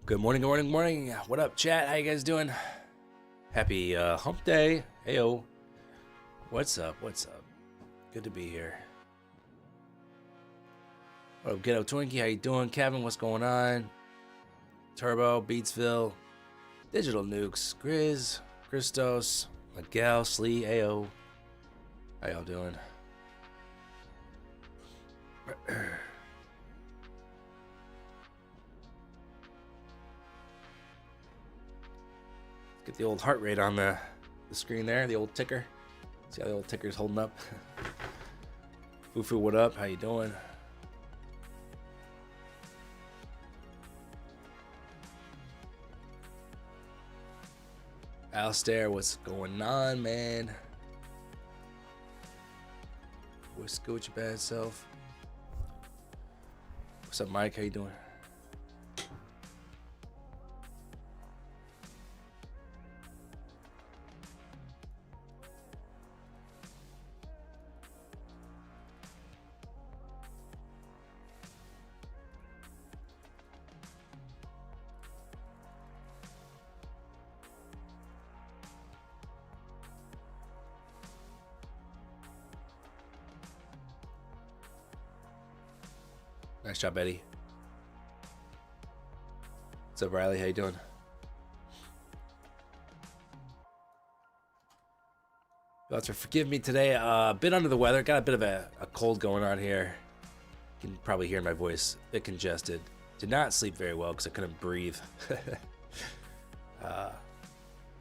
Good morning, good morning, good morning. What up, chat? How you guys doing? Happy hump day. Heyo. What's up? What's up? Good to be here. What up, Ghetto Twinkie? How you doing? Kevin, what's going on? Turbo, Beatsville, Digital Nukes, Grizz, Christos, Miguel, Slee, Ayo. How y'all doing? Get the old heart rate on the screen there, the old ticker. See how the old ticker's holding up? Fufu, what up? How you doing? Alistair, what's going on, man? What's good with your bad self? What's up, Mike? How you doing? Nice job, Eddie. What's up, Riley? How you doing? You'll have to forgive me today. A bit under the weather. Got a bit of a cold going on here. You can probably hear my voice. A bit congested. Did not sleep very well because I couldn't breathe. But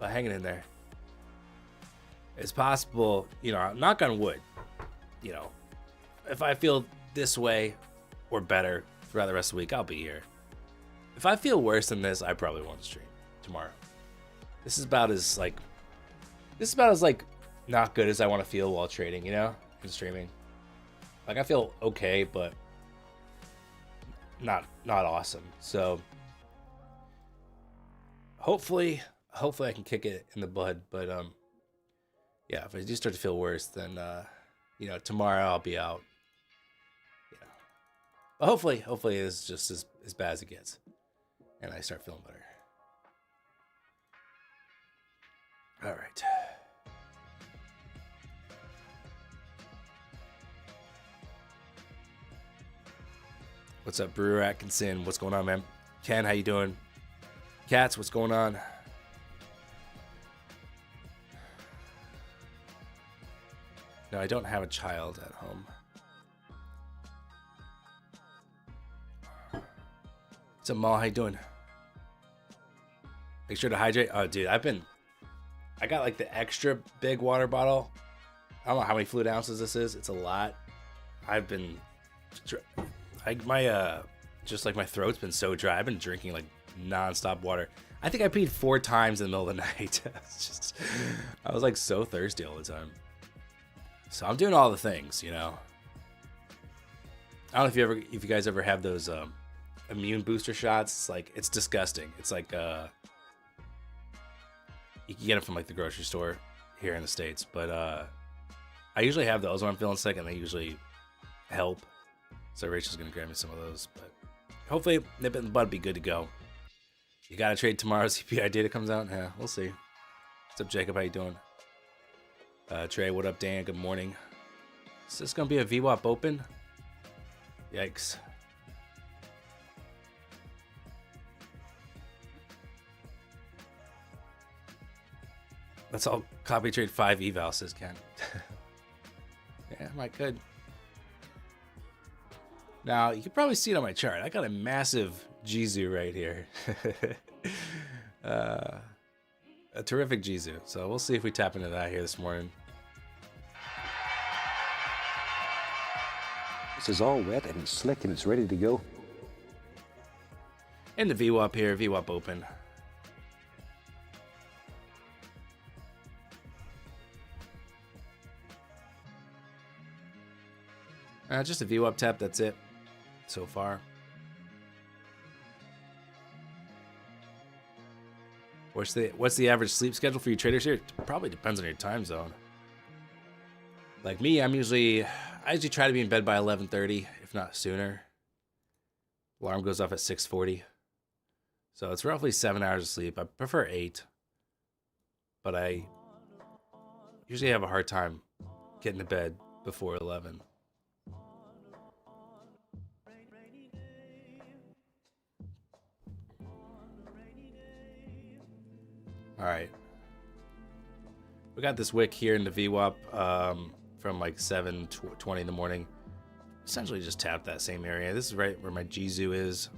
hanging in there. It's possible, knock on wood, if I feel this way or better throughout the rest of the week, I'll be here. If I feel worse than this, I probably won't stream tomorrow. This is about as not good as I want to feel while trading, and streaming. Like, I feel okay, but not awesome. So hopefully I can kick it in the bud. But yeah, if I do start to feel worse, then tomorrow I'll be out. But hopefully it's just as bad as it gets, and I start feeling better. All right. What's up, Brewer Atkinson? What's going on, man? Ken, how you doing? Cats, what's going on? No, I don't have a child at home. What's up, Maul? How you doing? Make sure to hydrate. Oh, dude, I got like the extra big water bottle. I don't know how many fluid ounces this is. It's a lot. I've been, my throat's been so dry. I've been drinking like nonstop water. I think I peed 4 times in the middle of the night. I was like so thirsty all the time. So I'm doing all the things, I don't know if you guys ever have those immune booster shots. It's disgusting. It's like you can get them from like the grocery store here in the States, but I usually have those when I'm feeling sick, and they usually help. So Rachel's gonna grab me some of those, but hopefully nip it in the bud, be good to go. You gotta trade tomorrow. CPI data comes out. Yeah, we'll see. What's up, Jacob? How you doing? Trey, what up, Dan? Good morning. Is this gonna be a VWAP open? Yikes. Let's all copy trade 5 eval, says Ken. Yeah, I could. Now, you can probably see it on my chart. I got a massive Jizu right here. A terrific Jizu. So we'll see if we tap into that here this morning. This is all wet and slick and it's ready to go. And the VWAP here, VWAP open. Just a VWAP tap, that's it so far. What's the average sleep schedule for you traders here? It probably depends on your time zone. Like me, I usually try to be in bed by 11:30, if not sooner. Alarm goes off at 6:40. So it's roughly 7 hours of sleep. I prefer 8, but I usually have a hard time getting to bed before 11. All right. We got this wick here in the VWAP from like 7:20 in the morning. Essentially just tapped that same area. This is right where my Jizu is.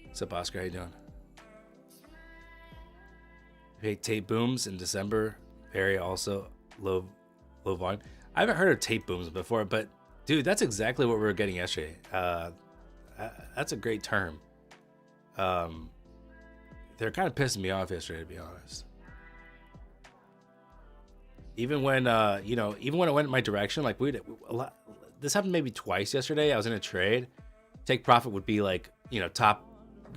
What's up, Oscar? How you doing? Hey, tape booms in December. Very also low volume. I haven't heard of tape booms before, but dude, that's exactly what we were getting yesterday. That's a great term. They're kind of pissing me off yesterday, to be honest. Even when even when it went in my direction, like this happened maybe twice yesterday. I was in a trade. Take profit would be like, top,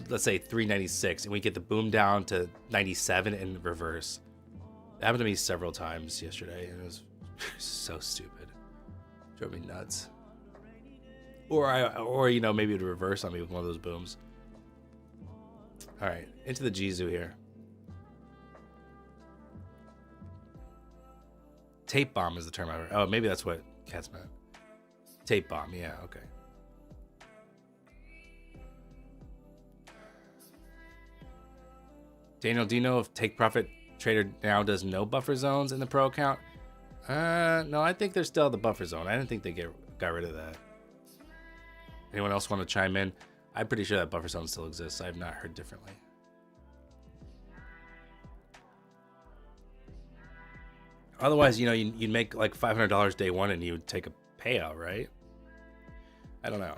let's say 396, and we get the boom down to 97 in reverse. That happened to me several times yesterday, and it was so stupid. Drove me nuts. Or maybe it would reverse on me with one of those booms. All right, into the Jizu here. Tape bomb is the term I heard. Oh, maybe that's what Kat's meant. Tape bomb, yeah, okay. Daniel, do you know if Take Profit Trader now does no buffer zones in the pro account? No, I think there's still the buffer zone. I didn't think they got rid of that. Anyone else want to chime in? I'm pretty sure that buffer zone still exists. I have not heard differently. Otherwise, you'd make like $500 day one and you would take a payout, right? I don't know.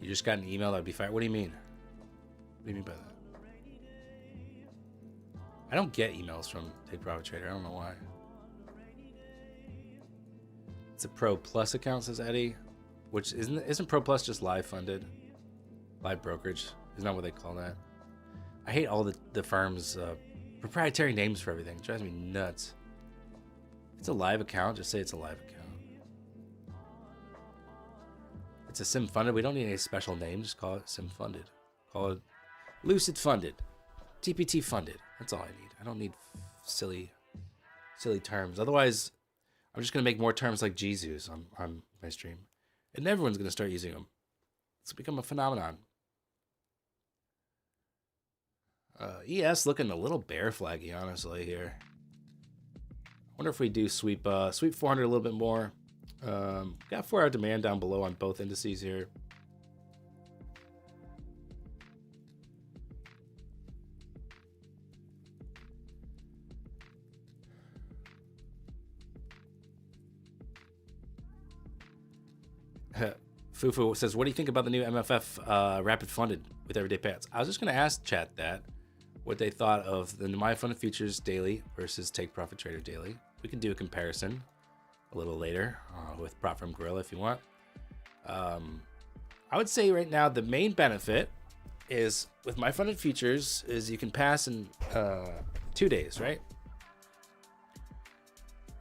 You just got an email that'd be fine. What do you mean? What do you mean by that? I don't get emails from Take Profit Trader. I don't know why. It's a Pro Plus account, says Eddie. Which isn't Pro Plus just live funded? Live brokerage. Isn't that what they call that? I hate all the firms' proprietary names for everything. It drives me nuts. If it's a live account, just say it's a live account. It's a sim funded. We don't need any special name. Just call it sim funded. Call it lucid funded, TPT funded. That's all I need. I don't need silly terms. Otherwise, I'm just gonna make more terms like Jesus on my stream, and everyone's gonna start using them. It's become a phenomenon. ES looking a little bear flaggy, honestly here. I wonder if we do sweep 400 a little bit more. Got 4-hour demand down below on both indices here. Fufu says, what do you think about the new MFF rapid funded with everyday payouts? I was just going to ask chat what they thought of the My Funded Futures daily versus Take Profit Trader daily. We can do a comparison a little later with Prop from Gorilla if you want. I would say right now the main benefit is with My Funded Futures is you can pass in 2 days, right?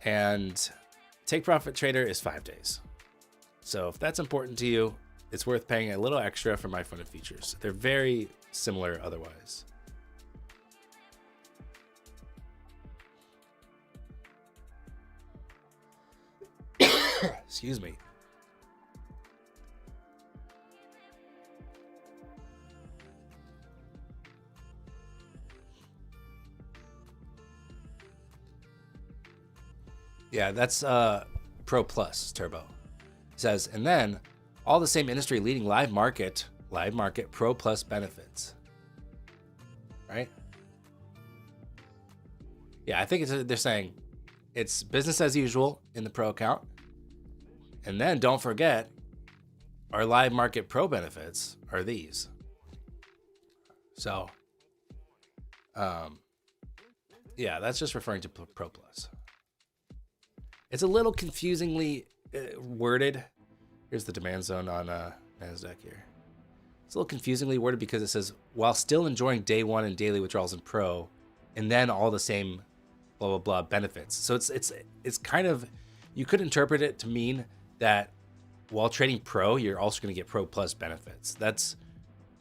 And Take Profit Trader is 5 days. So if that's important to you, it's worth paying a little extra for My Funded Futures. They're very similar otherwise. Excuse me. Yeah, that's Pro Plus Turbo. It says, and then All the same industry leading live market Pro Plus benefits. Right? Yeah, I think they're saying it's business as usual in the Pro account. And then don't forget, our live market Pro benefits are these. So, yeah, that's just referring to Pro Plus. It's a little confusingly worded. Here's the demand zone on NASDAQ here. It's a little confusingly worded because it says, while still enjoying day one and daily withdrawals in Pro, and then all the same blah, blah, blah benefits. So it's kind of, you could interpret it to mean that while trading Pro, you're also going to get Pro Plus benefits. That's,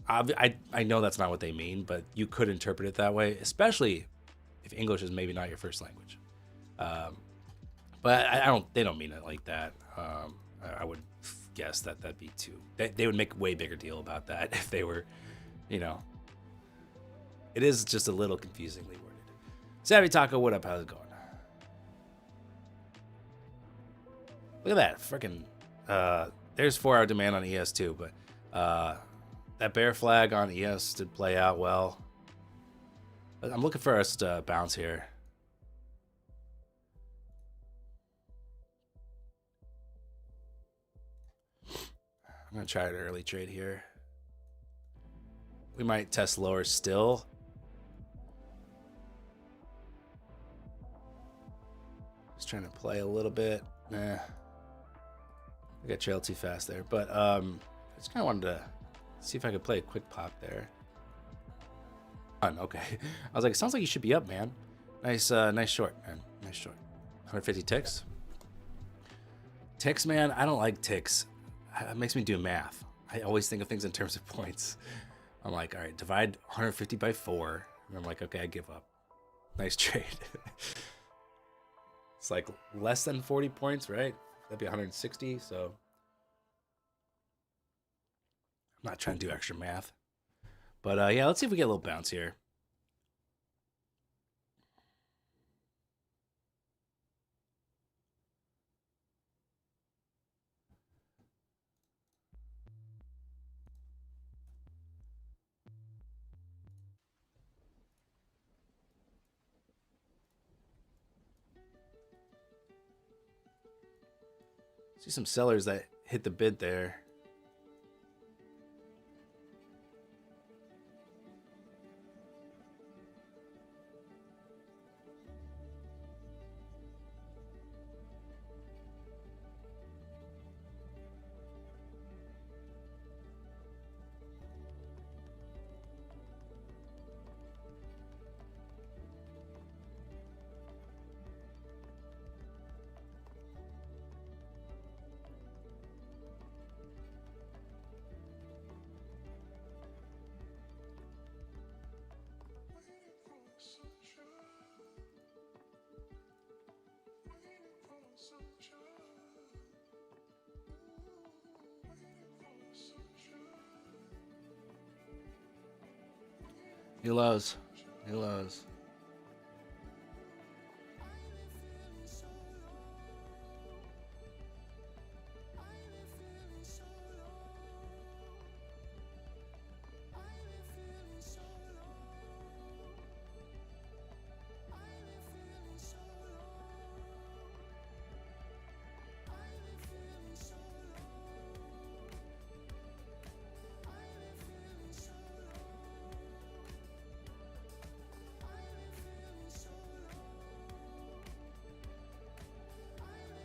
I know that's not what they mean, but you could interpret it that way, especially if English is maybe not your first language. But they don't mean it like that. I would guess that that'd be too, they would make a way bigger deal about that if they were, you know, it is just a little confusingly worded. Savvy Taco, what up? How's it going? Look at that. Freaking, there's 4-hour demand on ES too, but that bear flag on ES did play out well. But I'm looking for us to bounce here. I'm going to try an early trade here. We might test lower still. Just trying to play a little bit. Nah. I got trailed too fast there. But I just kind of wanted to see if I could play a quick pop there. Okay. I was like, it sounds like you should be up, man. Nice short, man. Nice short. 150 ticks. Ticks, man. I don't like ticks. It makes me do math. I always think of things in terms of points. I'm like, all right, divide 150 by 4. And I'm like, okay, I give up. Nice trade. It's like less than 40 points, right? That'd be 160. So I'm not trying to do extra math. But yeah, let's see if we get a little bounce here. See some sellers that hit the bid there. New lows. New lows.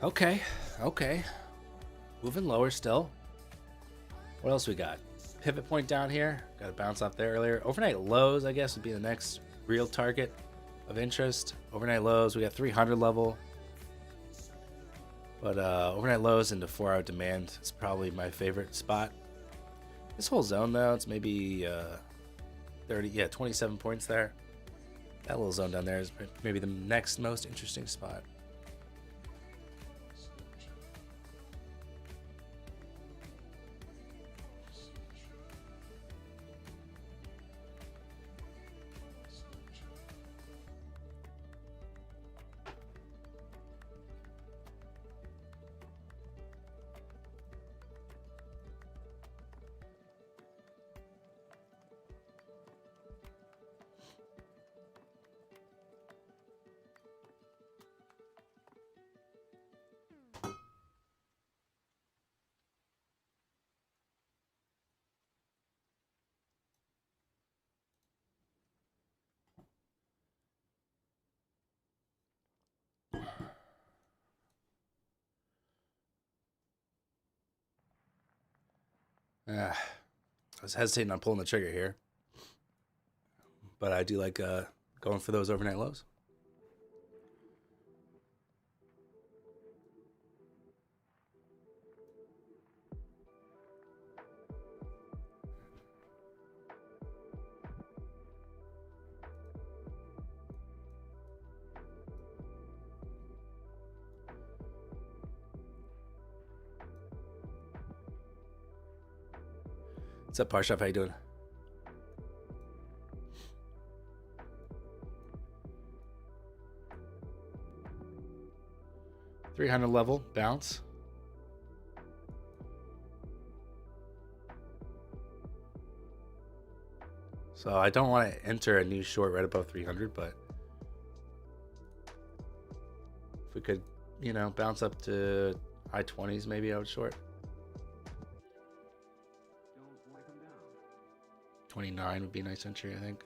Okay. Moving lower still. What else we got? Pivot point down here. Got to bounce off there earlier. Overnight lows, I guess, would be the next real target of interest. Overnight lows, we got 300 level. But overnight lows into 4-hour demand is probably my favorite spot. This whole zone, though, it's maybe 27 points there. That little zone down there is maybe the next most interesting spot. I was hesitating on pulling the trigger here, but I do like going for those overnight lows. What's up, Parshov? How you doing? $300 level bounce. So I don't want to enter a new short right above 300, but if we could, you know, bounce up to high 20s, maybe I would short. 29 would be a nice entry, I think.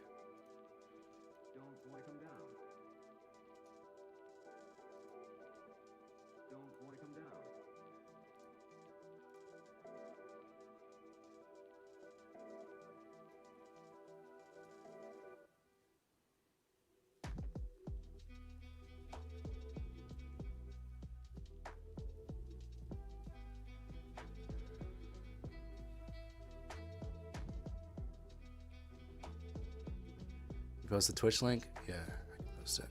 Post the Twitch link? Yeah, I can post it.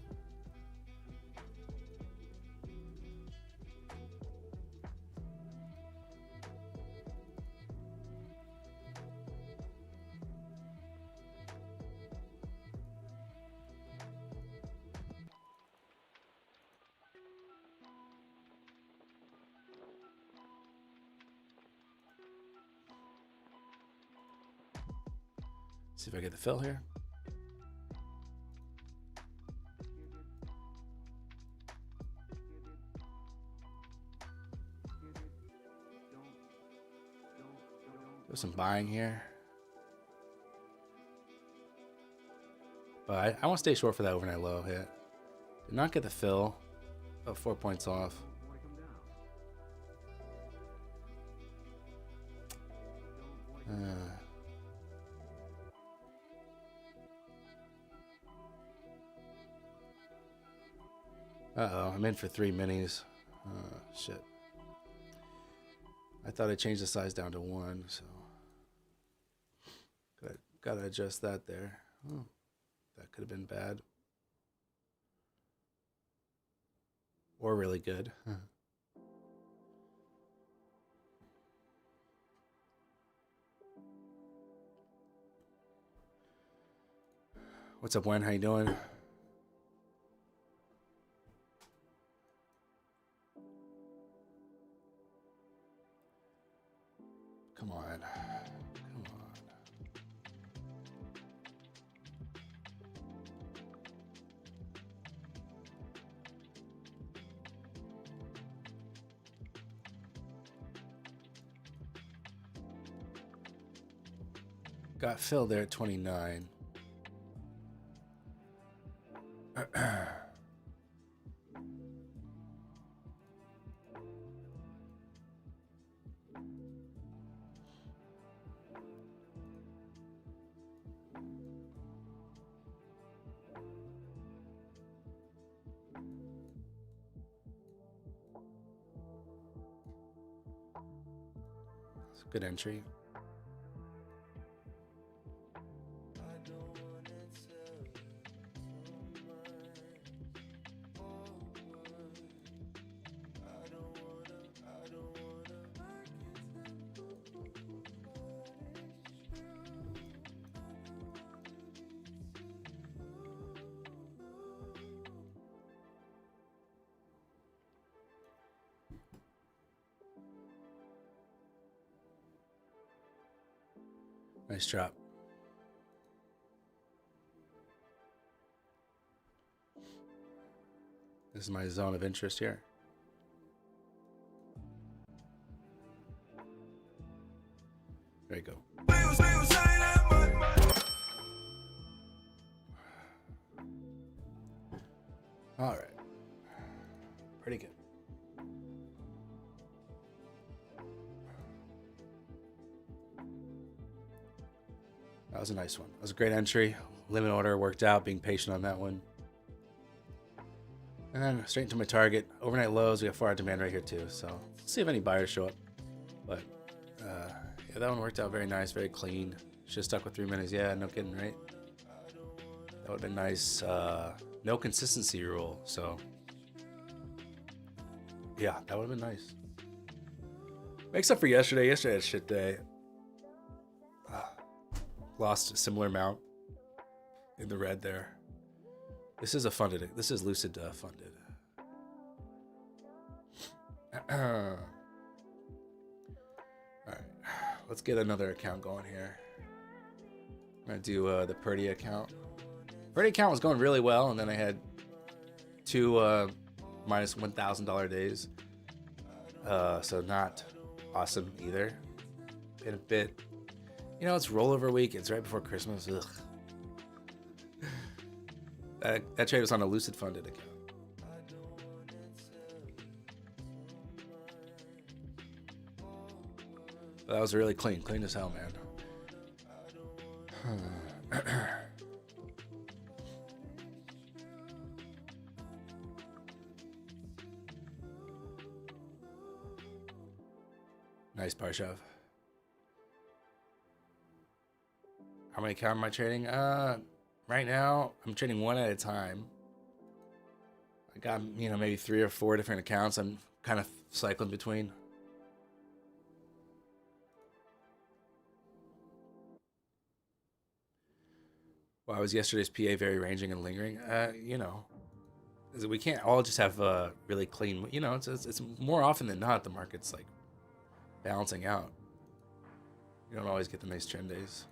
See if I get the fill here. Do some buying here. But I want to stay short for that overnight low hit. Did not get the fill. About 4 points off. Uh-oh, I'm in for 3 minis. Shit. I thought I changed the size down to 1, so gotta adjust that there. Oh, that could have been bad. Or really good. What's up, Wen? How you doing? Come on. Come on. Got filled there at 29. It's a good entry. Nice drop. This is my zone of interest here. There you go. All right. Pretty good. That was a nice one. That was a great entry. Limit order worked out, being patient on that one. And then straight into my target. Overnight lows, we got 4-hour demand right here too. So let's see if any buyers show up. But yeah, that one worked out very nice, very clean. Should have stuck with 3 minutes. Yeah, no kidding, right? That would have been nice. No consistency rule. So yeah, that would have been nice. Makes up for yesterday. Yesterday had a shit day. Lost a similar amount in the red there. This is a funded. This is Lucid funded. All right, let's get another account going here. I'm gonna do the Purdy account. Purdy account was going really well, and then I had 2 minus $1,000 days. So not awesome either. Been a bit. You know, it's rollover week. It's right before Christmas. Ugh. That trade was on a Lucid funded account. But that was really clean. Clean as hell, man. Nice bar shove. How many account am I trading? Right now, I'm trading one at a time. I got, you know, maybe 3 or 4 different accounts I'm kind of cycling between. Wow, was yesterday's PA very ranging and lingering? You know, we can't all just have really clean, you know, it's more often than not the market's like balancing out. You don't always get the nice trend days.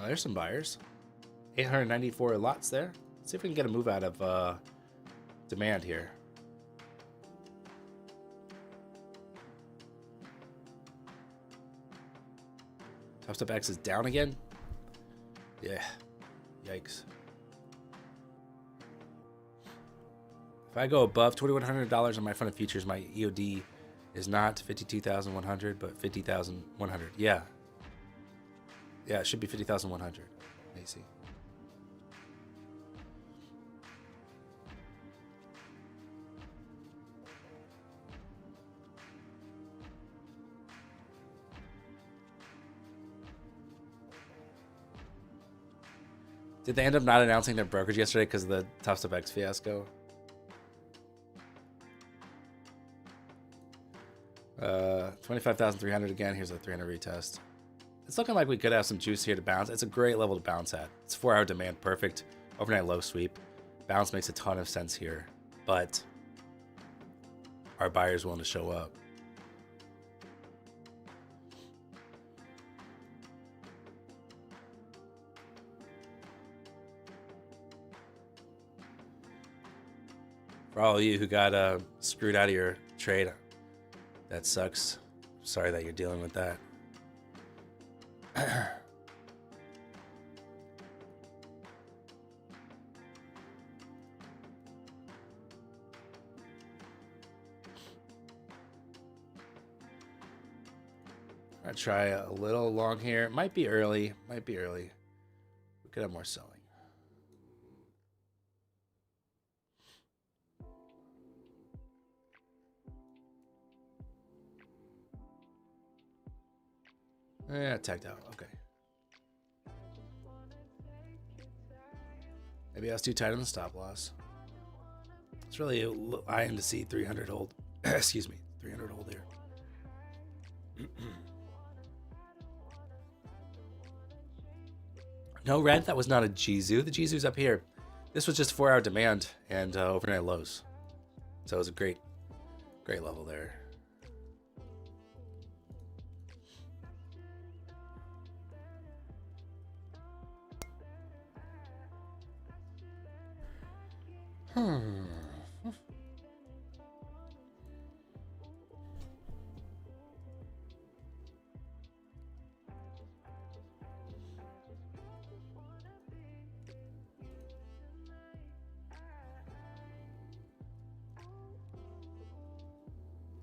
There's some buyers. 894 lots there. Let's see if we can get a move out of demand here. Top Step X is down again. Yeah. Yikes. If I go above $2,100 on my funded futures, my EOD is not 52,100, but 50,100. Yeah. Yeah, it should be 50,100. AC. Did they end up not announcing their brokerage yesterday because of the Top Step X fiasco? 25,300 again. Here's a 300 retest. It's looking like we could have some juice here to bounce. It's a great level to bounce at. It's 4-hour demand, perfect. Overnight low sweep. Bounce makes a ton of sense here, but our buyers willing to show up. For all of you who got screwed out of your trade, that sucks. Sorry that you're dealing with that. I'll try a little long here. Might be early. Might be early. We could have more selling. Yeah, tagged out. Okay. Maybe I was too tight on the stop loss. It's really eyeing to see 300 hold. Excuse me, 300 hold here. No red. That was not a Jizu. The Jizu's up here. This was just 4-hour demand and overnight lows. So it was a great Great level there.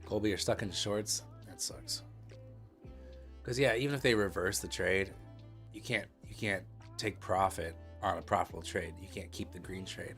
Colby, you're stuck in shorts. That sucks. Because yeah, even if they reverse the trade, you can't take profit on a profitable trade. You can't keep the green trade.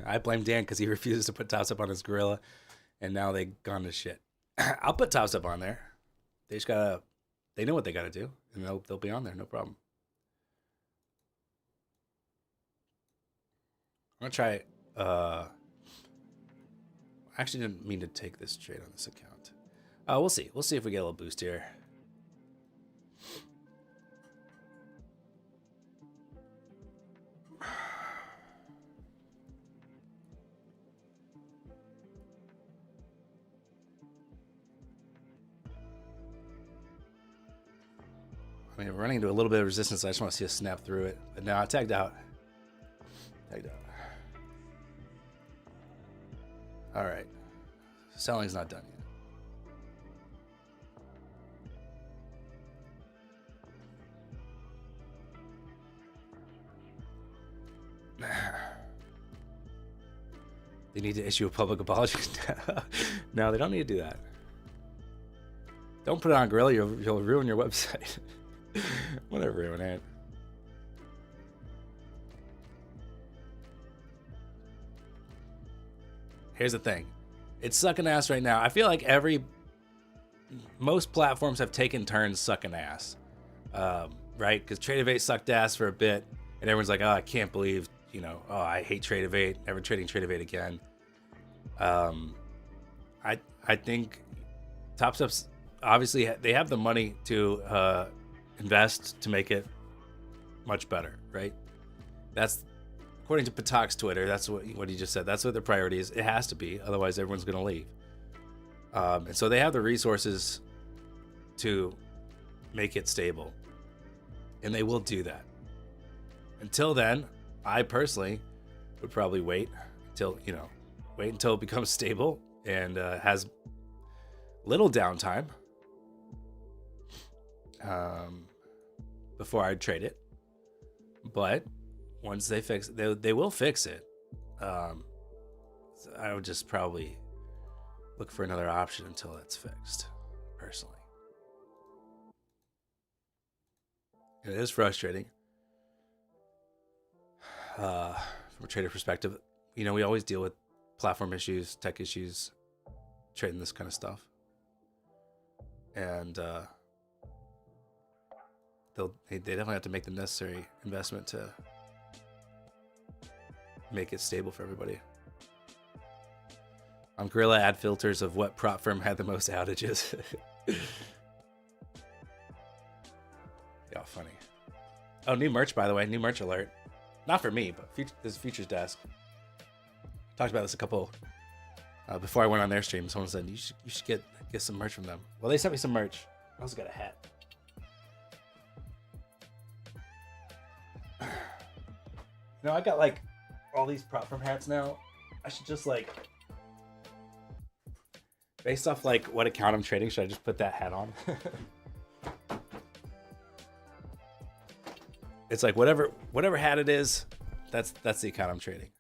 I blame Dan because he refuses to put tops up on his gorilla, and now they gone to shit. I'll put tops up on there. They just gotta, they know what they gotta do, and they'll be on there, no problem. I'm gonna try. I actually didn't mean to take this trade on this account. We'll see. We'll see if we get a little boost here. I mean, we're running into a little bit of resistance. I just want to see us snap through it. But no, I tagged out. Tagged out. All right. Selling's not done yet. They need to issue a public apology. No, they don't need to do that. Don't put it on Gorilla. You'll ruin your website. Whatever, man. Here's the thing. It's sucking ass right now. I feel like most platforms have taken turns sucking ass. Right? Because Trade Evade sucked ass for a bit, and everyone's like, oh, I can't believe, I hate Trade Evade. Never trading Trade Evade again. I think TopStep's obviously they have the money to invest to make it much better, right? That's according to Patak's Twitter. That's what he just said. That's what their priority is. It has to be, otherwise everyone's going to leave. And so they have the resources to make it stable, and they will do that. Until then, I personally would probably wait until it becomes stable and has little downtime before I'd trade it. But once they fix it, they will fix it. So I would just probably look for another option until it's fixed, personally. It is frustrating from a trader perspective. We always deal with platform issues, tech issues, trading this kind of stuff. And they definitely have to make the necessary investment to make it stable for everybody. On Gorilla, add filters of what prop firm had the most outages. Yeah, funny. Oh, new merch, by the way. New merch alert. Not for me, but this is Futures Desk. Talked about this a couple before I went on their stream. Someone said you should get some merch from them. Well, they sent me some merch. I also got a hat. I got like all these prop firm hats now. I should just based off what account I'm trading, should I just put that hat on? It's like whatever hat it is, that's the account I'm trading.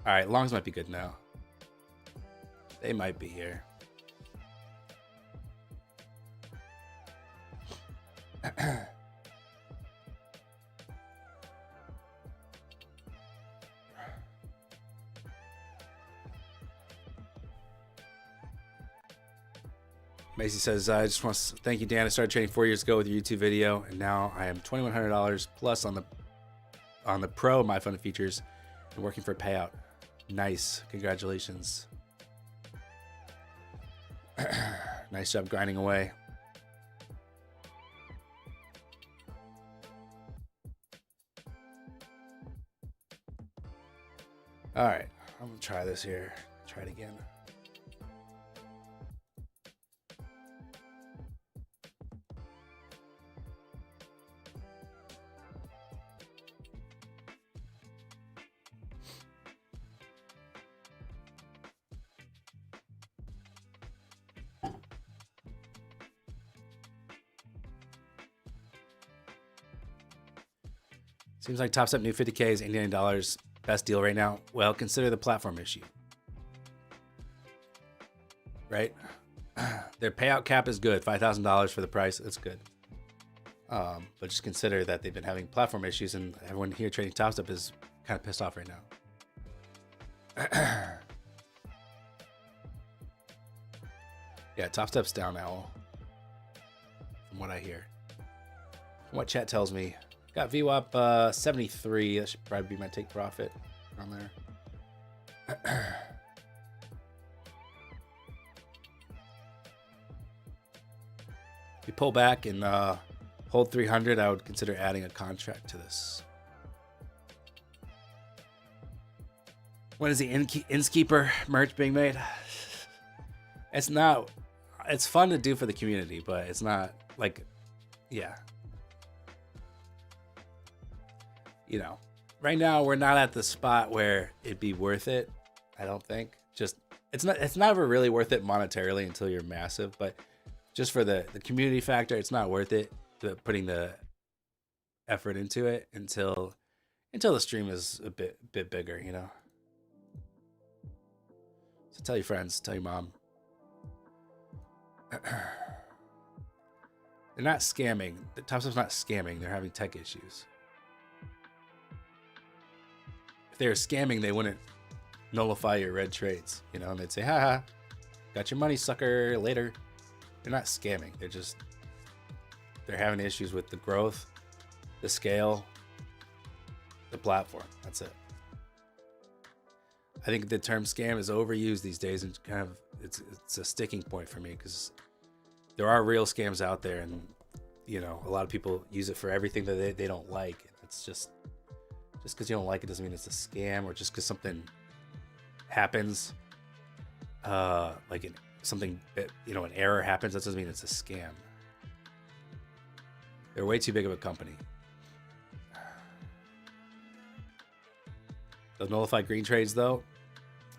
All right, longs might be good now. They might be here. Macy says, I just want to thank you, Dan. I started trading 4 years ago with your YouTube video, and now I am $2,100 plus on the pro My Fun features and working for a payout. Nice. Congratulations. Nice job grinding away. All right. I'm going to try this here. Try it again. Seems like Top Step new 50K is $89. Best deal right now. Well, consider the platform issue. Right? Their payout cap is good. $5,000 for the price. That's good. But just consider that they've been having platform issues, and everyone here trading Top Step is kind of pissed off right now. Yeah, Top Step's down now, from what I hear. From what chat tells me. Got VWAP 73. That should probably be my take profit on there. If you pull back and hold 300, I would consider adding a contract to this. When is the Innskeeper merch being made? It's not. It's fun to do for the community, but it's not like, yeah. You know, right now we're not at the spot where it'd be worth it. I don't think. Just it's never really worth it monetarily until you're massive, but just for the community factor, it's not worth it putting the effort into it until the stream is a bit bigger, you know. So tell your friends, tell your mom. They're not scamming. The Top Step's not scamming. They're having tech issues. If they were scamming, they wouldn't nullify your red trades, you know, and they'd say, haha, got your money, sucker, later. They're not scamming. They're having issues with the growth, the scale, the platform. That's it. I think the term scam is overused these days, and kind of it's a sticking point for me because there are real scams out there, and you know, a lot of people use it for everything that they don't like. It's just because you don't like it doesn't mean it's a scam, or just because something happens, like something, you know, an error happens, that doesn't mean it's a scam. They're way too big of a company. Those nullified green trades, though.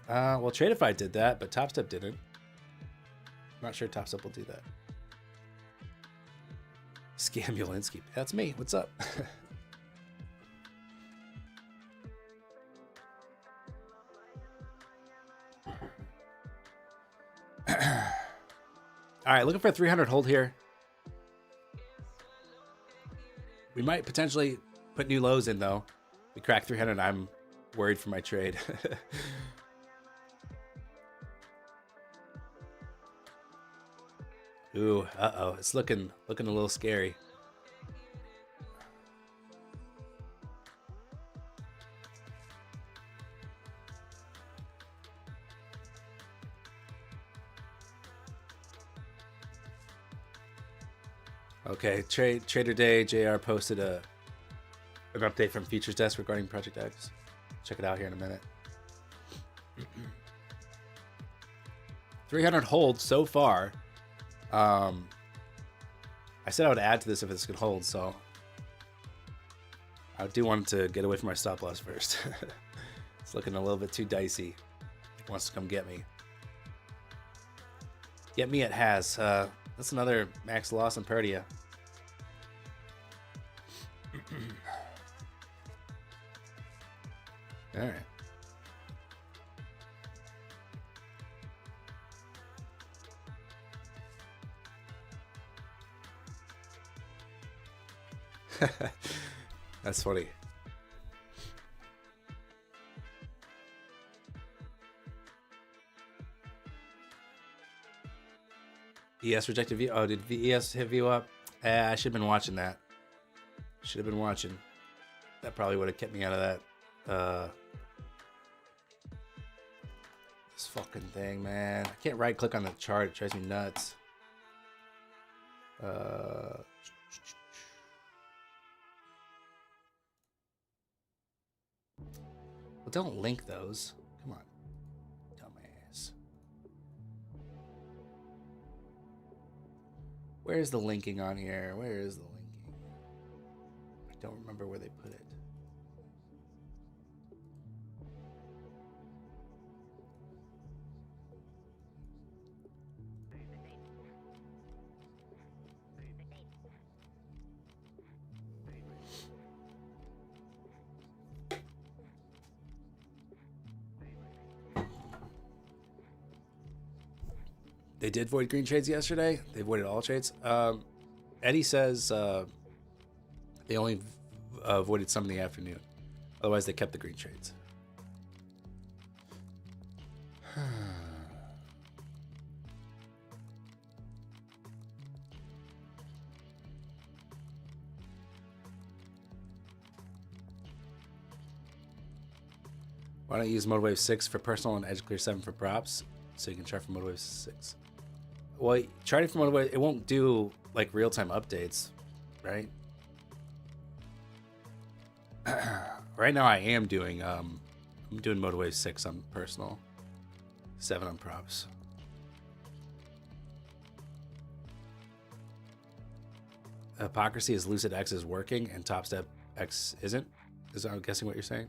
Well, Tradeify did that, but Top Step didn't. I'm not sure Top Step will do that. Scamulinski. That's me. What's up? All right, looking for a 300 hold here. We might potentially put new lows in, though. We crack 300. I'm worried for my trade. Ooh, uh-oh. It's looking a little scary. Okay, Trader Day, JR posted an update from Features Desk regarding Project X. Check it out here in a minute. 300 holds so far. I said I would add to this if this could hold, so I do want to get away from my stop loss first. It's looking a little bit too dicey. It wants to come get me. Get me, it has. That's another max loss on Perdia. All right. That's funny. ES rejected view. Oh, did ES hit view up? I should have been watching that. Should have been watching. That probably would have kept me out of that. This fucking thing, man. I can't right click on the chart. It drives me nuts. Well, don't link those. Come on, dumbass. Where's the linking on here? Where is the linking? I don't remember where they put it. They did void green trades yesterday. They voided all trades. Eddie says they only voided some in the afternoon. Otherwise, they kept the green trades. Why don't you use MotoWave 6 for personal and Edge Clear 7 for props, so you can try for MotoWave 6? Well, charting for MotoWave, it won't do like real-time updates, right? Right now I am doing I'm doing MotoWave 6 on personal, 7 on props. Hypocrisy is Lucid X is working and Top Step X isn't? Is I'm guessing what you're saying?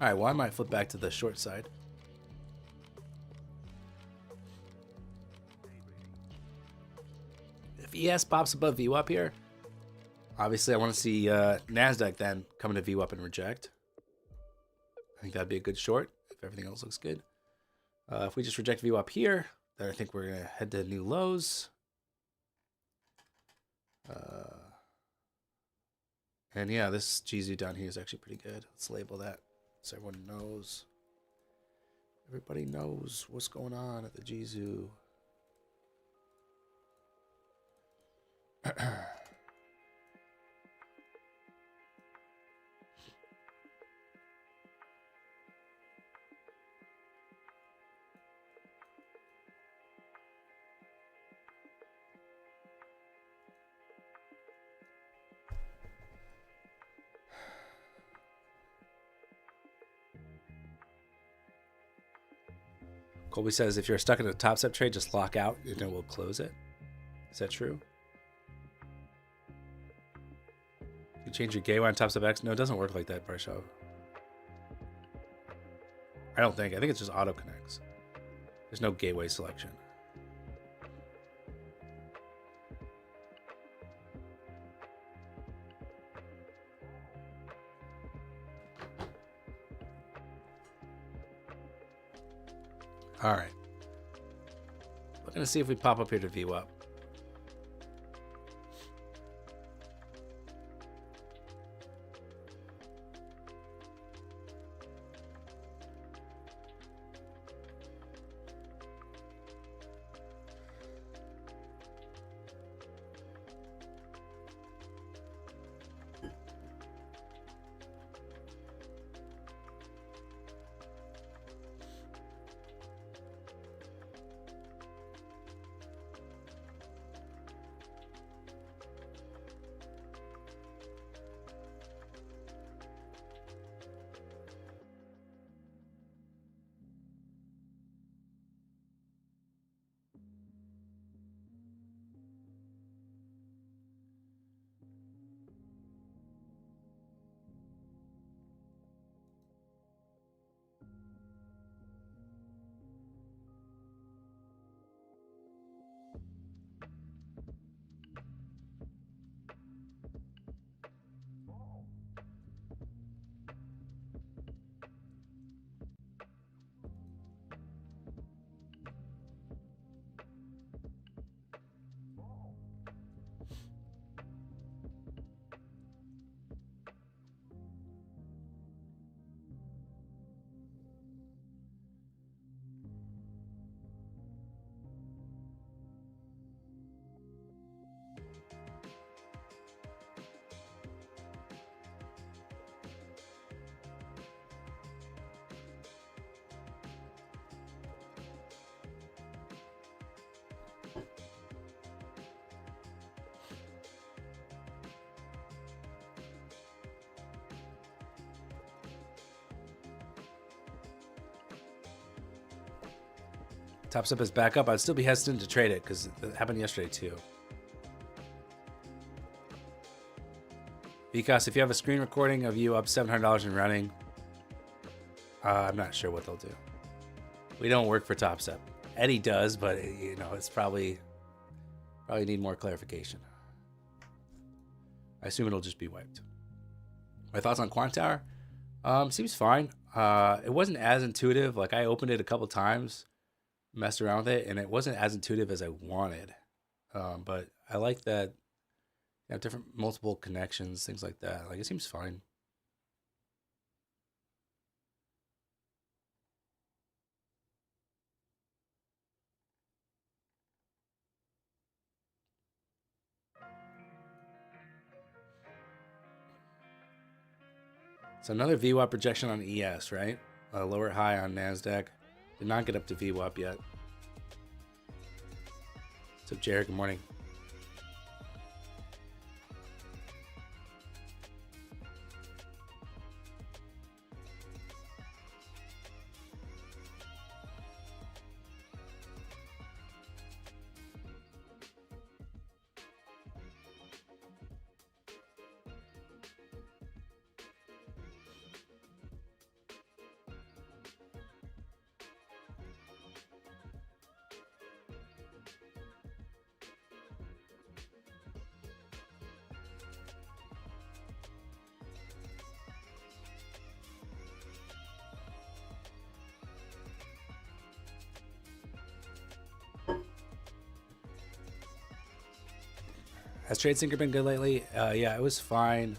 All right, well, I might flip back to the short side. If ES pops above VWAP up here, obviously I want to see NASDAQ then coming to VWAP up and reject. I think that'd be a good short if everything else looks good. If we just reject VWAP up here, then I think we're going to head to new lows. And yeah, this GZU down here is actually pretty good. Let's label that so everyone knows. Everybody knows what's going on at the GZU. Colby says if you're stuck in a top step trade, just lock out and then we'll close it. Is that true? You change your gateway on top step X? No, it doesn't work like that, Barshaw. I don't think. I think it's just auto connects. There's no gateway selection. All right. We're going to see if we pop up here to VWAP. Top Step is back up. I'd still be hesitant to trade it because it happened yesterday too. Because if you have a screen recording of you up $700 and running, I'm not sure what they'll do. We don't work for Top Step. Eddie does, but you know, it's probably need more clarification. I assume it'll just be wiped. My thoughts on Quant Tower? Seems fine. It wasn't as intuitive. Like I opened it a couple times, messed around with it, and it wasn't as intuitive as I wanted. But I like that you have different multiple connections, things like that. Like it seems fine. So another VWAP projection on ES, right? A lower high on NASDAQ. Did not get up to VWAP yet. What's up, Jared? Good morning. Has TradeSync been good lately? Yeah, it was fine.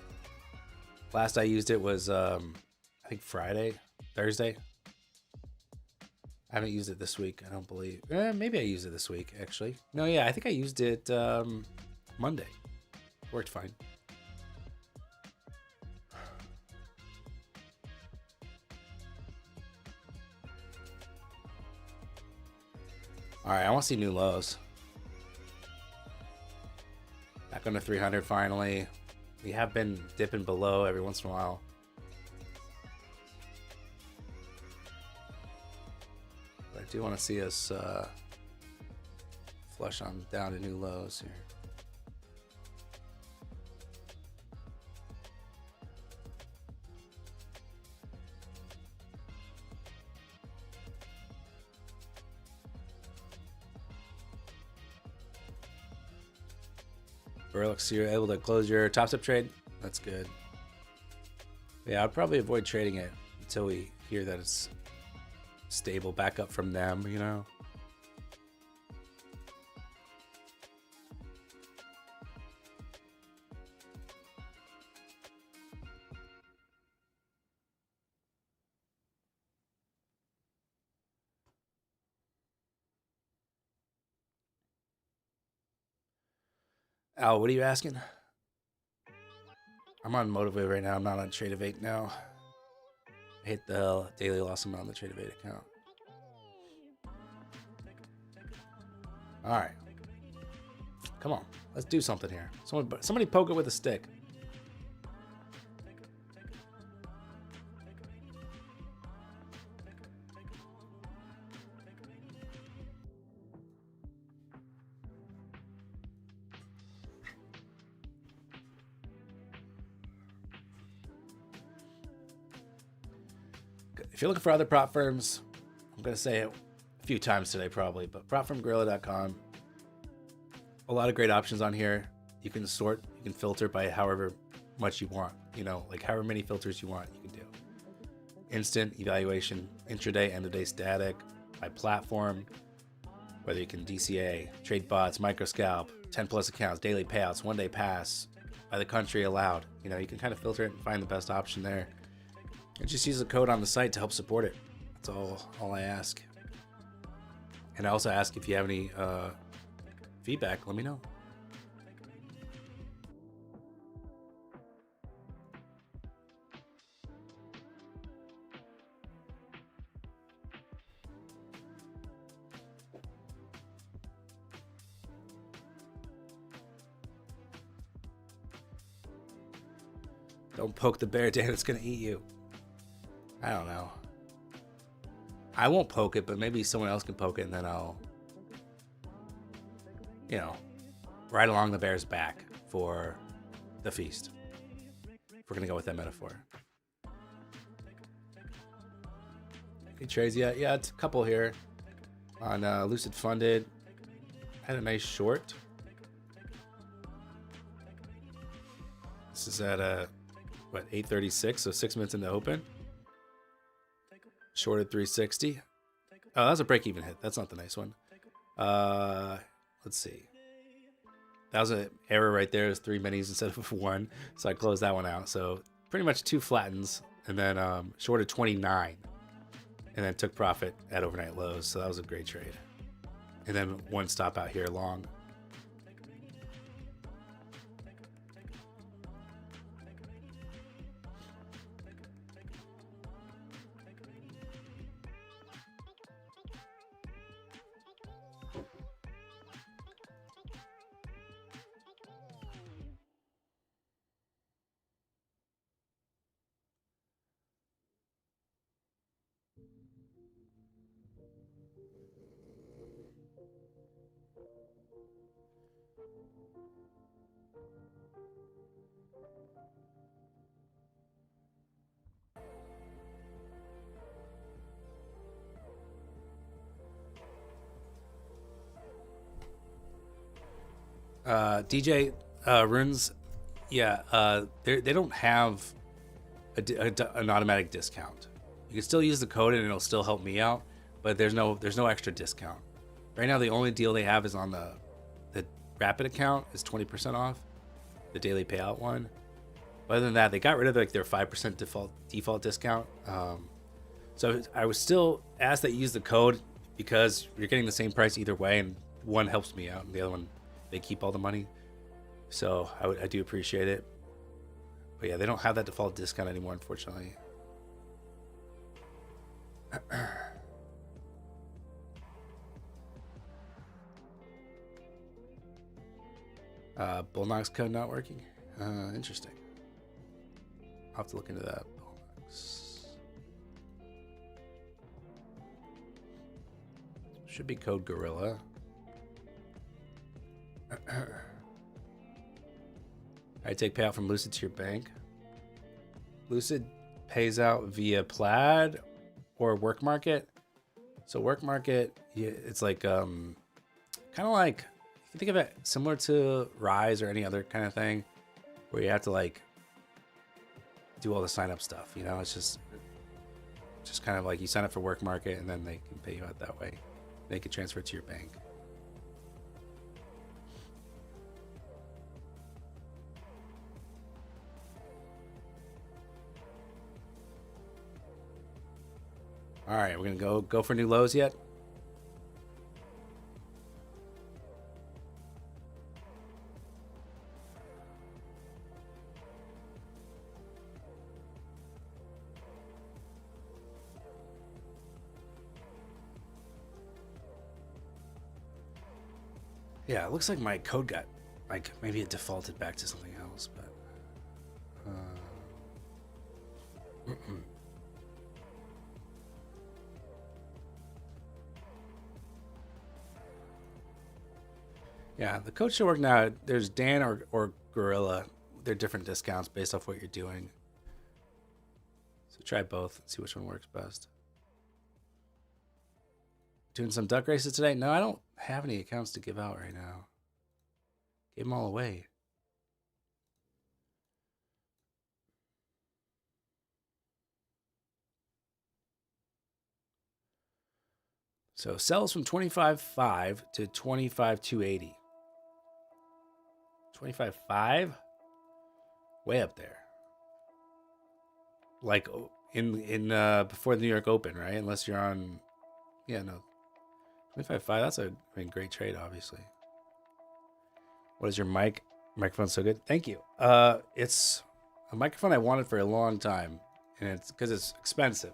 Last I used it was, I think Thursday. I haven't used it this week, I don't believe. Maybe I used it this week, actually. No, yeah, I think I used it Monday. Worked fine. All right, I want to see new lows. Back on the 300 finally. We have been dipping below every once in a while. But I do want to see us flush on down to new lows here. Looks you're able to close your Top Step trade. That's good. Yeah, I'd probably avoid trading it until we hear that it's stable back up from them, you know. Al, what are you asking? I'm on Motivate right now. I'm not on Tradeovate now. I hit the daily loss amount on the Tradeovate account. All right. Come on. Let's do something here. Somebody poke it with a stick. If you're looking for other prop firms, I'm going to say it a few times today probably, but propfirmgorilla.com. A lot of great options on here. You can sort, you can filter by however much you want, you know, like however many filters you want, you can do. Instant evaluation, intraday, end of day static, by platform, whether you can DCA, trade bots, microscalp, 10 plus accounts, daily payouts, one day pass, by the country allowed. You know, you can kind of filter it and find the best option there. And just use the code on the site to help support it. That's all I ask. And I also ask if you have any feedback, let me know. Don't poke the bear, Dan, it's gonna eat you. I don't know. I won't poke it, but maybe someone else can poke it, and then I'll, ride along the bear's back for the feast. If we're gonna go with that metaphor. Any trades yet? Yeah, it's a couple here. On Lucid Funded, had a nice short. This is at 8:36, so 6 minutes into open. Shorted 360. Oh, that's a break-even hit. That's not the nice one. Let's see. That was an error right there. It was 3 minis instead of 1, so I closed that one out. So pretty much 2 flattens, and then shorted 29, and then took profit at overnight lows. So that was a great trade. And then 1 stop out here long. DJ runes, yeah. They don't have an automatic discount. You can still use the code and it'll still help me out, but there's no extra discount. Right now, the only deal they have is on the Rapid account is 20% off, the daily payout one. But other than that, they got rid of their 5% default discount. So I was still asked that you use the code because you're getting the same price either way, and one helps me out, and the other one they keep all the money. So I do appreciate it. But yeah, they don't have that default discount anymore, unfortunately. Bullnox code not working. Interesting. I'll have to look into that. Bullnox. Should be code Gorilla. I take payout from Lucid to your bank. Lucid pays out via Plaid or Work Market. So Work Market, it's like kind of like, if you think of it similar to Rise or any other kind of thing, where you have to like do all the sign up stuff. It's just kind of like you sign up for Work Market and then they can pay you out that way. They can transfer it to your bank. All right, we're gonna go for new lows yet. Yeah, it looks like my code got, like, maybe it defaulted back to something else, but yeah, the code should work now. There's Dan or Gorilla. They're different discounts based off what you're doing. So try both and see which one works best. Doing some duck races today? No, I don't have any accounts to give out right now. Gave them all away. So sells from 25.5 to 25.280. 25.5? Way up there. Like in before the New York Open, right? Unless you're on, yeah, no. 25.5, that's a great trade, obviously. What is your mic? Microphone's so good. Thank you. It's a microphone I wanted for a long time, and it's because it's expensive,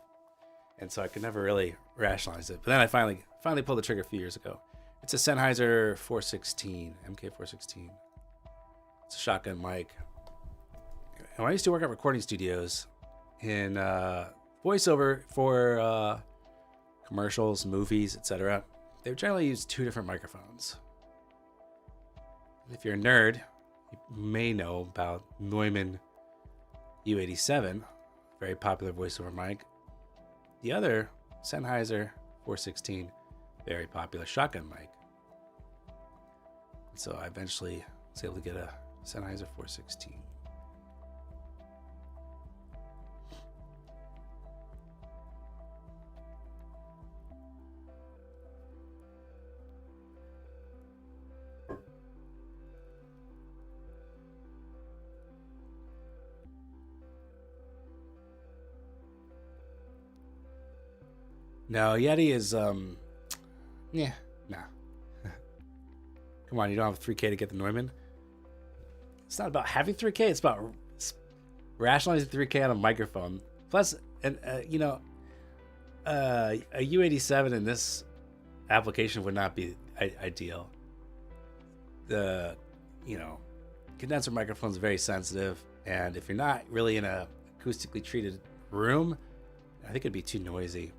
and so I could never really rationalize it. But then I finally pulled the trigger a few years ago. It's a Sennheiser 416, MK416. It's a shotgun mic. And when I used to work at recording studios in voiceover for commercials, movies, etc., they generally use 2 different microphones. If you're a nerd, you may know about Neumann U87, very popular voiceover mic. The other, Sennheiser 416, very popular shotgun mic. So I eventually was able to get a Sennheiser 416. No, Yeti is, yeah, nah. Come on, you don't have 3K to get the Neumann? It's not about having 3K, it's about rationalizing 3K on a microphone. Plus, and you know, a U87 in this application would not be ideal. The, you know, condenser microphone is very sensitive, and if you're not really in a acoustically treated room, I think it'd be too noisy.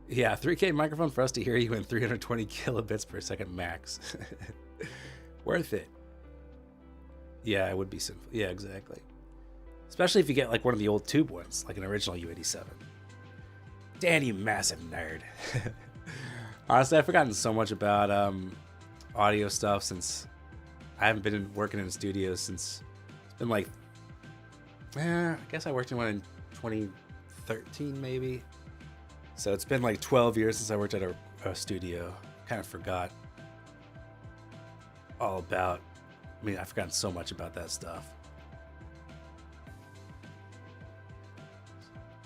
Yeah, 3K microphone for us to hear you in 320 kilobits per second max. Worth it. Yeah, it would be simple. Yeah, exactly. Especially if you get like one of the old tube ones, like an original U87. Dan, you massive nerd. Honestly, I've forgotten so much about audio stuff since I haven't been working in a studio since it's been like, I guess I worked in one in 2013 maybe. So it's been like 12 years since I worked at a studio. Kind of forgot all about, I mean, I've forgotten so much about that stuff.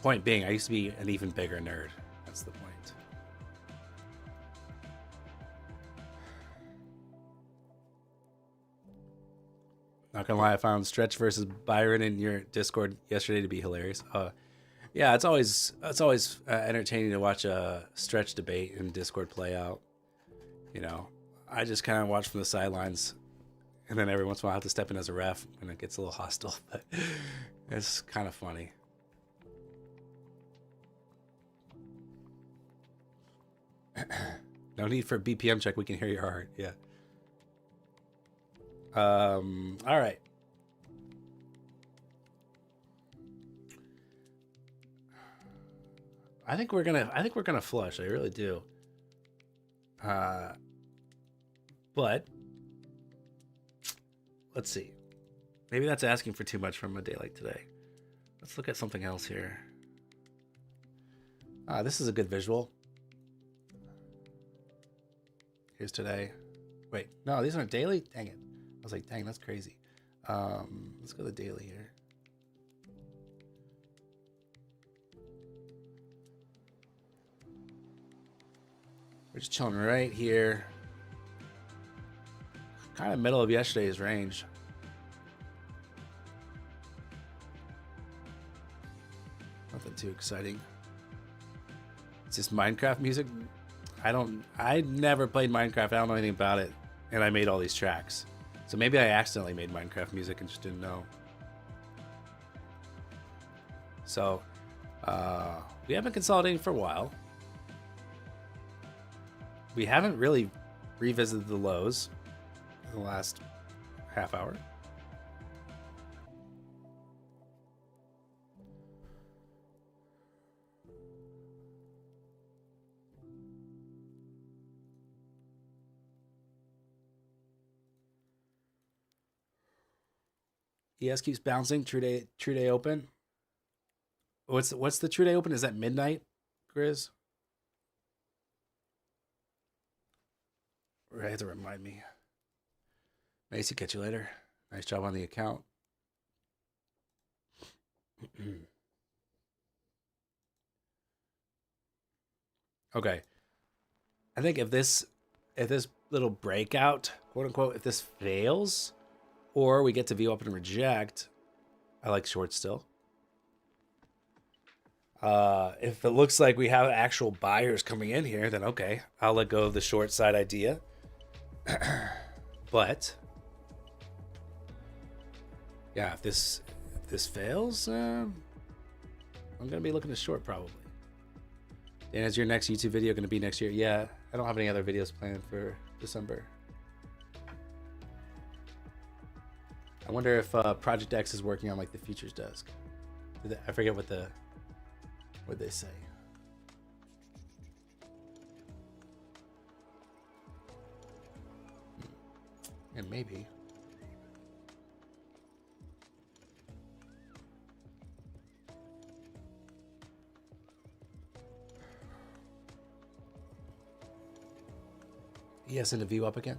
Point being, I used to be an even bigger nerd. That's the point. Not gonna lie, I found Stretch versus Byron in your Discord yesterday to be hilarious. Yeah, it's always entertaining to watch a Stretch debate in Discord play out. You know, I just kind of watch from the sidelines, and then every once in a while I have to step in as a ref when it gets a little hostile. But it's kind of funny. No need for a BPM check. We can hear your heart. Yeah. All right. I think we're gonna flush. I really do. But let's see. Maybe that's asking for too much from a day like today. Let's look at something else here. This is a good visual. Here's today. Wait, no, these aren't daily? Dang it. I was like, dang, that's crazy. Let's go to the daily here. We're just chilling right here. Kind of middle of yesterday's range. Nothing too exciting. It's just Minecraft music. I never played Minecraft. I don't know anything about it. And I made all these tracks. So maybe I accidentally made Minecraft music and just didn't know. So, we have been consolidating for a while. We haven't really revisited the lows in the last half hour. ES keeps bouncing. True day open. What's the true day open? Is that midnight, Grizz? Right, to remind me. Macy, catch you later. Nice job on the account. Okay. I think if this little breakout, quote unquote, if this fails, or we get to view up and reject, I like short still. If it looks like we have actual buyers coming in here, then okay, I'll let go of the short side idea. But yeah, if this fails, I'm gonna be looking to short probably. Dan, is your next YouTube video gonna be next year? Yeah, I don't have any other videos planned for December. I wonder if Project X is working on like the features desk. I forget what they say. And maybe. Yes, and the view up again.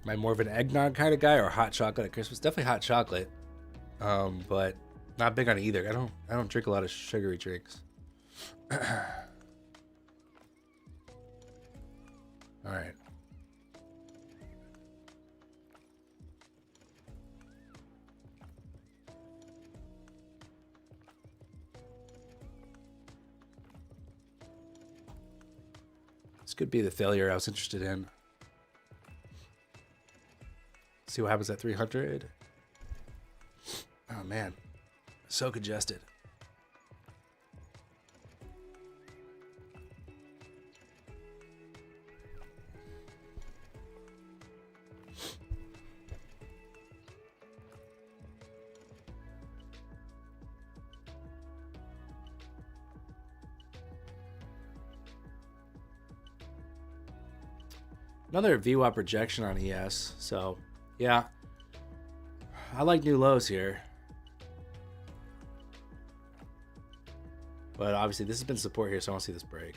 Am I more of an eggnog kind of guy or hot chocolate at Christmas? Definitely hot chocolate, but not big on either. I don't drink a lot of sugary drinks. All right. This could be the failure I was interested in. See what happens at 300. Oh man, so congested. Another VWAP rejection on ES, so yeah, I like new lows here. But obviously this has been support here, so I want to see this break.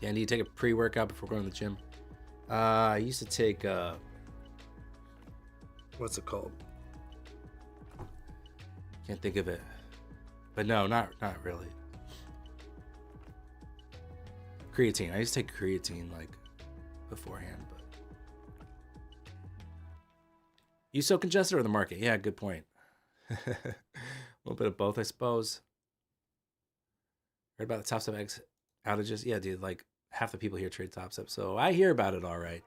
Yeah, I need to take a pre-workout before going to the gym. I used to take, what's it called? Can't think of it. But no, not really. Creatine. I used to take creatine like beforehand, but you so congested or the market? Yeah, good point. A little bit of both, I suppose. Heard about the Top Step X outages? Yeah, dude, like half the people here trade Top Step, so I hear about it all right.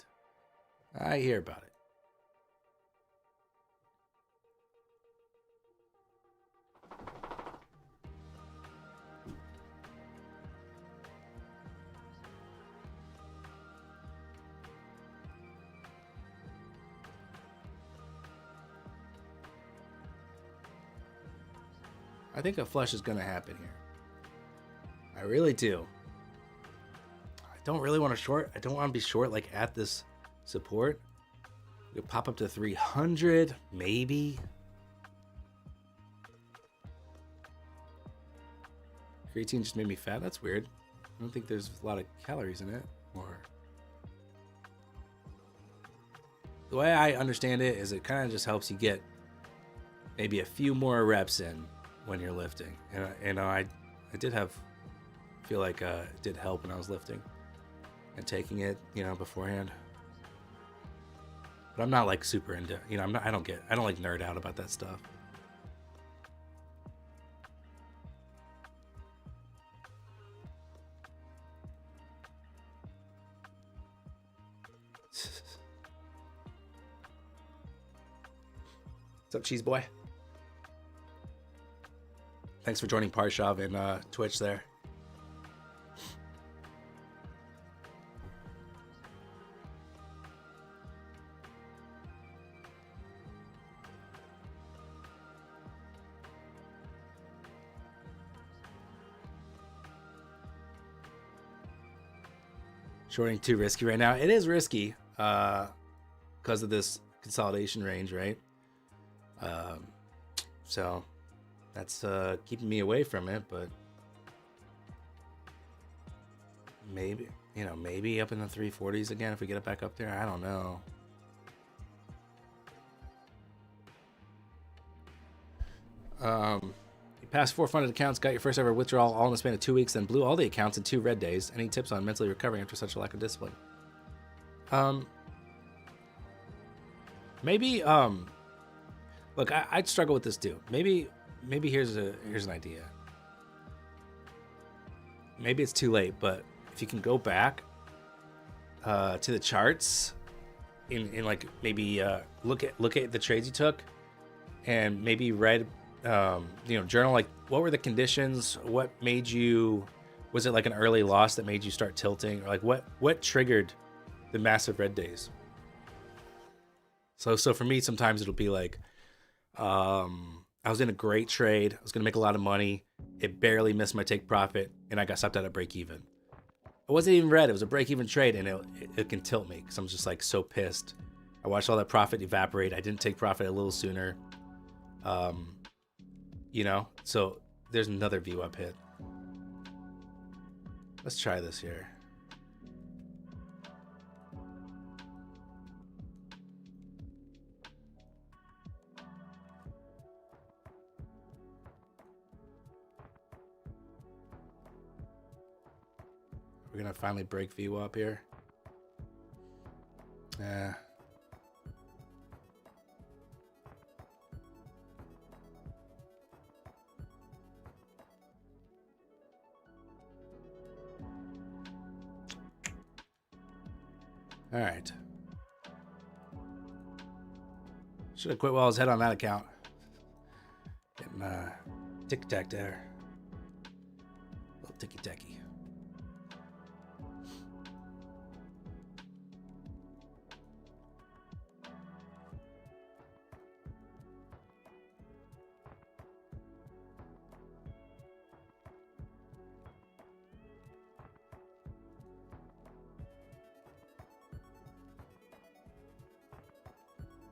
I hear about it. I think a flush is going to happen here. I really do. I don't really want to short. I don't want to be short like at this support. We could pop up to 300, maybe. Creatine just made me fat. That's weird. I don't think there's a lot of calories in it. Or the way I understand it is it kind of just helps you get maybe a few more reps in when you're lifting. And I did feel like it did help when I was lifting and taking it, beforehand. But I'm not like super into, I don't like nerd out about that stuff. What's up, cheese boy? Thanks for joining Parshav and Twitch there. Shorting too risky right now. It is risky because of this consolidation range, right? So that's keeping me away from it, but maybe, maybe up in the 340s again if we get it back up there. I don't know. You passed 4 funded accounts, got your first ever withdrawal all in the span of 2 weeks, then blew all the accounts in 2 red days. Any tips on mentally recovering after such a lack of discipline? Maybe look, I'd struggle with this too. Maybe here's an idea. Maybe it's too late, but if you can go back to the charts in like maybe look at the trades you took and maybe read journal like what were the conditions, what made you, was it like an early loss that made you start tilting, or like what triggered the massive red days? So for me, sometimes it'll be like I was in a great trade, I was gonna make a lot of money, it barely missed my take profit, and I got stopped out at break even. It wasn't even red, it was a break even trade, and it can tilt me because I'm just like so pissed. I watched all that profit evaporate. I didn't take profit a little sooner. So there's another view up hit. Let's try this here. We're gonna finally break view up here. All right. Should have quit while I was ahead on that account. Getting tick-tack there. A little ticky-tacky.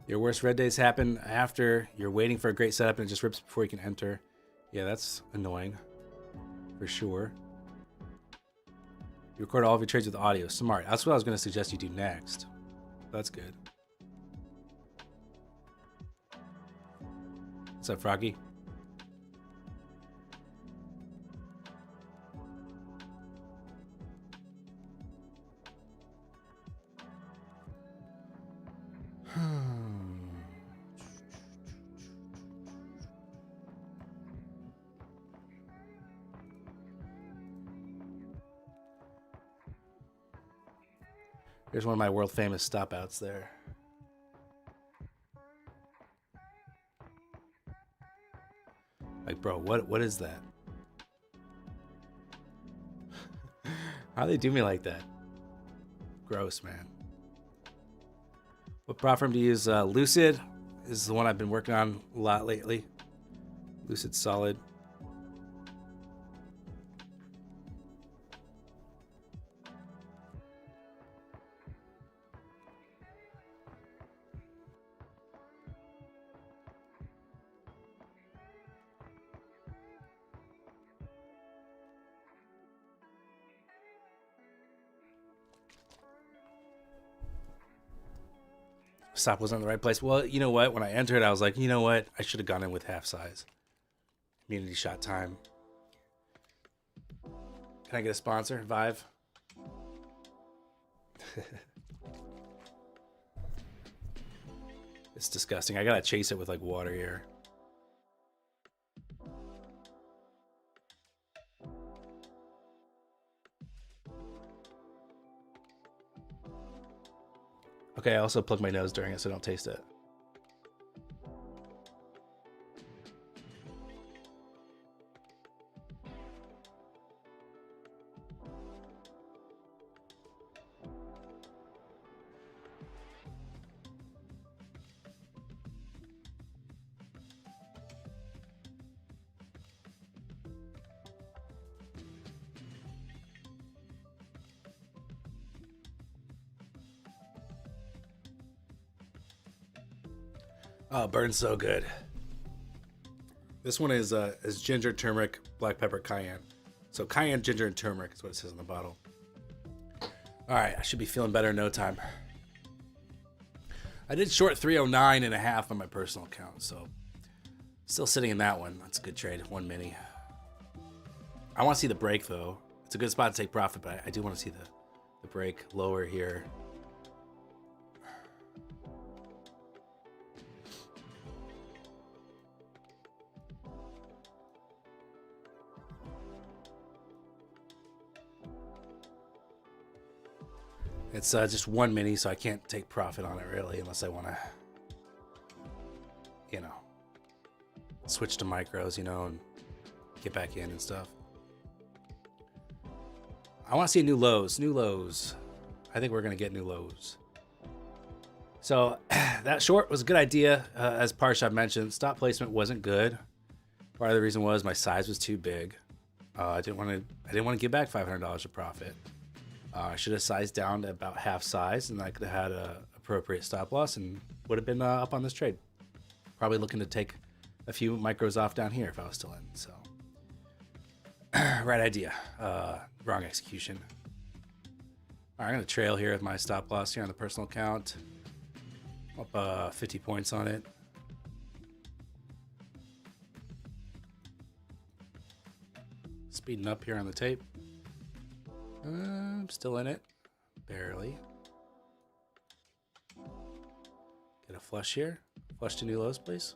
Your worst red days happen after you're waiting for a great setup and it just rips before you can enter. Yeah, that's annoying. For sure. You record all of your trades with audio. Smart. That's what I was going to suggest you do next. That's good. What's up, Froggy? There's one of my world famous stop outs there. Like, bro, what is that? How do they do me like that? Gross, man. What prop firm do you use? Lucid is the one I've been working on a lot lately. Lucid Solid. Stop wasn't in the right place. Well, you know what? When I entered, I was like, you know what? I should have gone in with half size. Community shot time. Can I get a sponsor? Vive? It's disgusting. I gotta chase it with like water here. Okay, I also plug my nose during it so I don't taste it. Oh, it burns so good. This one is ginger, turmeric, black pepper, cayenne. So cayenne, ginger, and turmeric is what it says on the bottle. All right, I should be feeling better in no time. I did short 309.5 on my personal account, so still sitting in that one. That's a good trade, 1 mini. I want to see the break though. It's a good spot to take profit, but I do want to see the break lower here. It's just 1 mini, so I can't take profit on it really unless I want to, you know, switch to micros, you know, and get back in and stuff. I want to see new lows. New lows. I think we're going to get new lows. So that short was a good idea. As Parshad mentioned, stop placement wasn't good. Part of the reason was my size was too big. I didn't want to give back $500 of profit. I should have sized down to about half size, and I could have had a appropriate stop loss and would have been up on this trade. Probably looking to take a few micros off down here if I was still in. So right idea, wrong execution. All right, I'm gonna trail here with my stop loss here on the personal account. Up 50 points on it. Speeding up here on the tape. I'm still in it, barely. Get a flush here. Flush to new lows, please.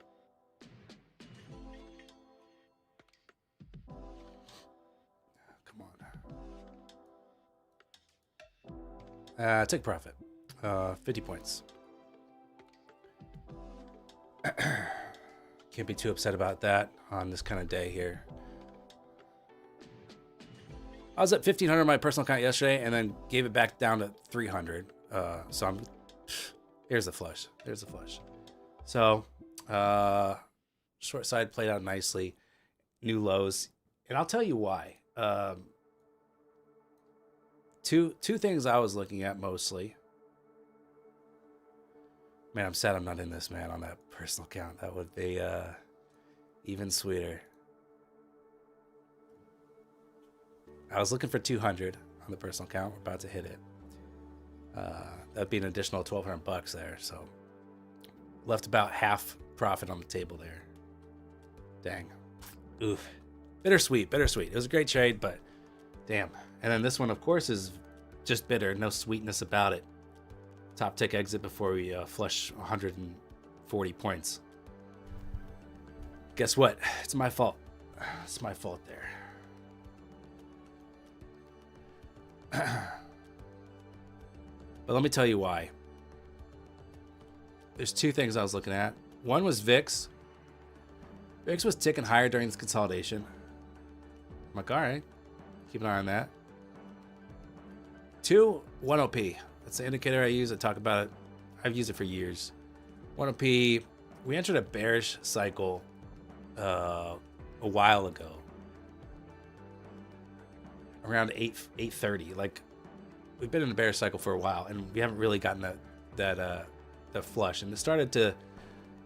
Come on. Take profit. 50 points. Can't be too upset about that on this kind of day here. I was at 1,500 on my personal account yesterday and then gave it back down to 300. So I'm, here's the flush. There's the flush. So short side played out nicely. New lows. And I'll tell you why. Two things I was looking at mostly. Man, I'm sad I'm not in this, man, on that personal account. That would be even sweeter. I was looking for 200 on the personal account. We're about to hit it. That'd be an additional $1,200 there. So left about half profit on the table there. Dang. Oof. Bittersweet. It was a great trade, but damn. And then this one, of course, is just bitter. No sweetness about it. Top tick exit before we flush 140 points. Guess what? It's my fault. It's my fault there. But let me tell you why. There's two things I was looking at. One was VIX. VIX was ticking higher during this consolidation. I'm like, all right, keep an eye on that. 2, 1OP. That's the indicator I use. I talk about it. I've used it for years. 1OP. We entered a bearish cycle a while ago. Around 8:30. Like, we've been in a bear cycle for a while, and we haven't really gotten that flush. And it started to,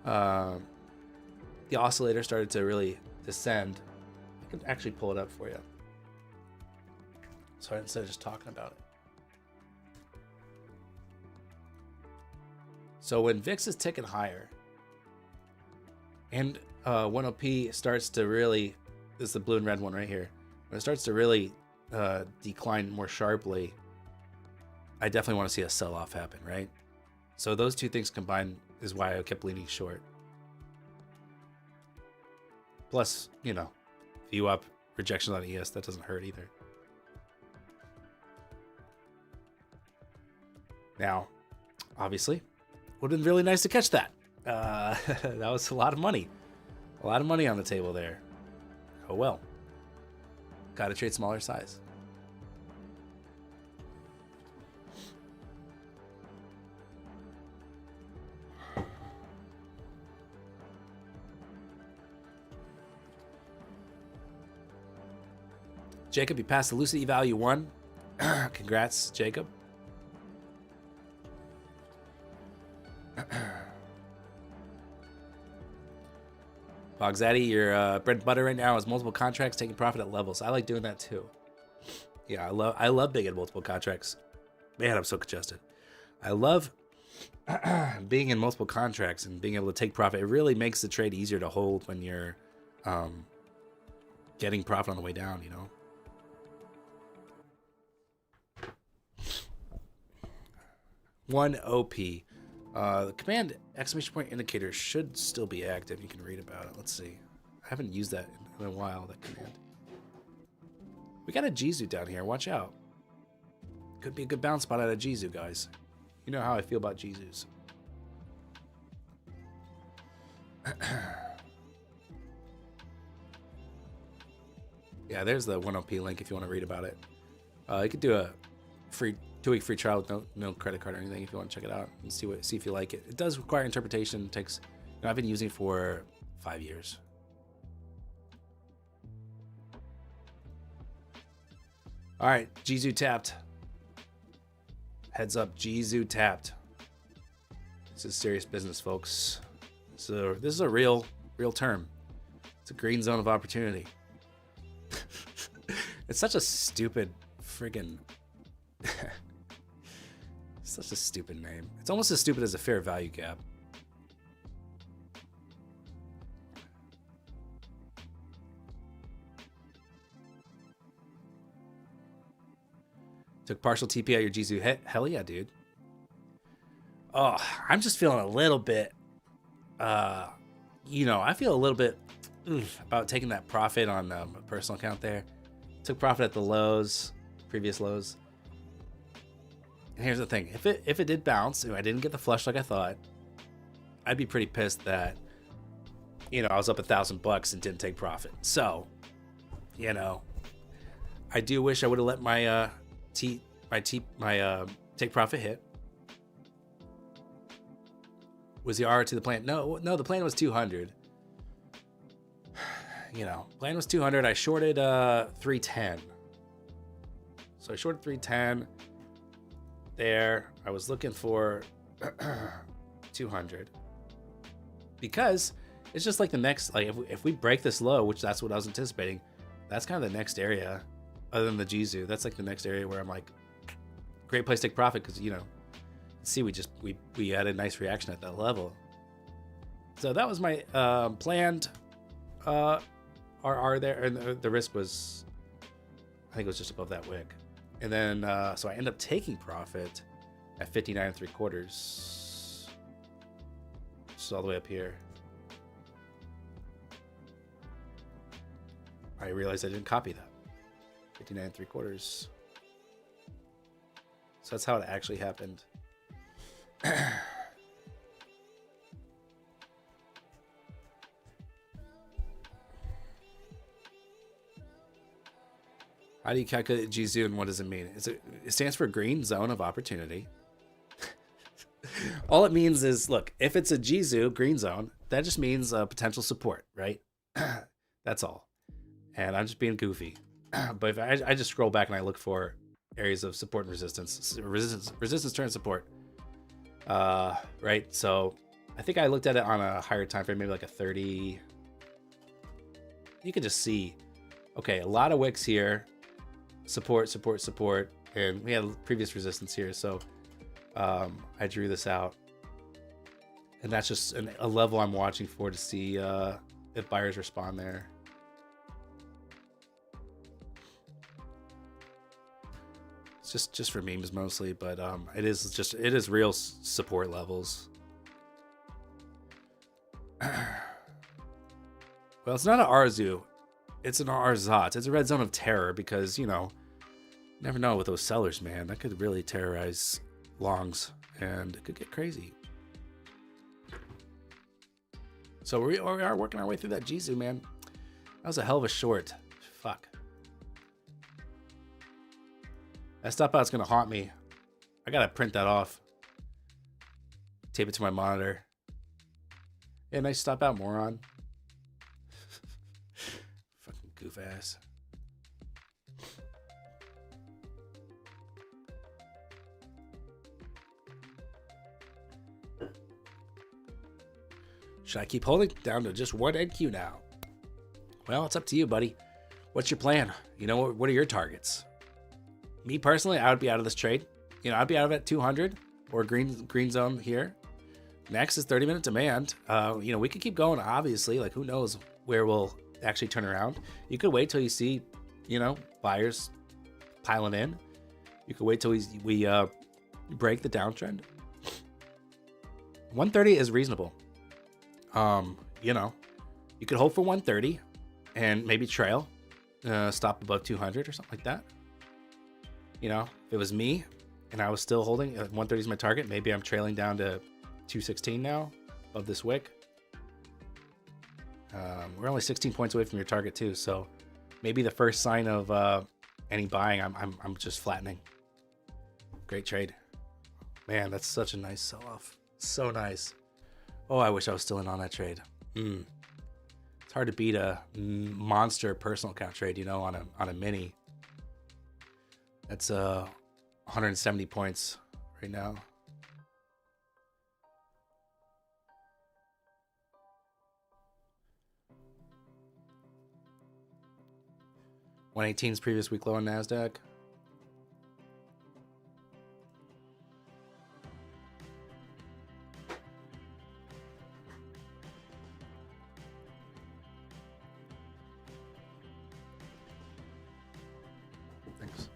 the oscillator started to really descend. I can actually pull it up for you. So instead of just talking about it. So when VIX is ticking higher, and 1OP starts to really, this is the blue and red one right here. When it starts to really decline more sharply, I definitely want to see a sell-off happen, right? So those two things combined is why I kept leaning short. Plus, you know, view up, rejections on ES, that doesn't hurt either. Now, obviously, would have been really nice to catch that. That was a lot of money. A lot of money on the table there. Oh well. Got to trade smaller size. Jacob, you passed the Lucid E-Value 1. Congrats, Jacob. Bogzaddy, your bread and butter right now is multiple contracts taking profit at levels. I like doing that too. Yeah, I love being in multiple contracts. Man, I'm so congested. I love being in multiple contracts and being able to take profit. It really makes the trade easier to hold when you're getting profit on the way down, you know? One OP. The command exclamation point indicator should still be active. You can read about it. Let's see. I haven't used that in a while, that command. We got a Jizu down here. Watch out. Could be a good bounce spot out of Jizu, guys. You know how I feel about Jizus. Yeah, there's the 1OP link if you want to read about it. You could do a free 2-week free trial with no credit card or anything if you want to check it out and see if you like it. It does require interpretation. It takes, I've been using it for 5 years. All right, Jizu tapped. Heads up, Jizu tapped. This is serious business, folks. So this is a real term. It's a green zone of opportunity. It's such a stupid friggin' such a stupid name. It's almost as stupid as a fair value gap. Took partial TP out your Jizu. Hell yeah, dude. Oh, I'm just feeling a little bit, I feel a little bit about taking that profit on a personal account there. Took profit at the lows, previous lows. And here's the thing. If it did bounce and I didn't get the flush like I thought, I'd be pretty pissed that, I was up $1,000 and didn't take profit. So, I do wish I would have let my take profit hit. Was the R to the plan? No, the plan was 200. Plan was 200. I shorted 310. So I shorted 310 there. I was looking for 200 because it's just like the next, like if we break this low, which that's what I was anticipating, that's kind of the next area other than the Jizu. That's like the next area where I'm like, great place to take profit because, see, we had a nice reaction at that level. So that was my planned RR there, and the risk was, I think it was just above that wick. And then, so I end up taking profit at 59 3/4, just all the way up here. I realized I didn't copy that. 59 3/4. So that's how it actually happened. How do you calculate Jizu and what does it mean? It stands for green zone of opportunity. All it means is, look, if it's a Jizu green zone, that just means potential support, right? That's all. And I'm just being goofy. But if I just scroll back and I look for areas of support and resistance turn support. Right? So I think I looked at it on a higher time frame, maybe like a 30. You can just see, okay, a lot of wicks here. Support, and we had previous resistance here, so I drew this out, and that's just a level I'm watching for to see if buyers respond there. It's just for memes mostly, but it is real support levels. Well, it's not an Arzu. It's an Arzat. It's a red zone of terror because, never know with those sellers, man. That could really terrorize longs and it could get crazy. So we are working our way through that Jizu, man. That was a hell of a short. Fuck. That stop out's going to haunt me. I got to print that off. Tape it to my monitor. Yeah, nice stop out, moron. Goof ass. Should I keep holding down to just one NQ now? Well, it's up to you, buddy. What's your plan? You know, what are your targets? Me personally, I would be out of this trade. You know, I'd be out of it at 200 or green zone here. Next is 30-minute demand. You know, we could keep going, obviously. Like, who knows where we'll actually turn around. You could wait till you see, you know, buyers piling in. You could wait till we break the downtrend. 130 is reasonable. You know, you could hold for 130 and maybe trail, stop above 200 or something like that. You know, if it was me and I was still holding, 130 is my target. Maybe I'm trailing down to 216 now of this wick. We're only 16 points away from your target too, so maybe the first sign of any buying, I'm just flattening. Great trade, man. That's such a nice sell-off. So nice. Oh, I wish I was still in on that trade. It's hard to beat a monster personal account trade, you know, on a mini. That's 170 points right now. $118's previous week low on NASDAQ. Thanks.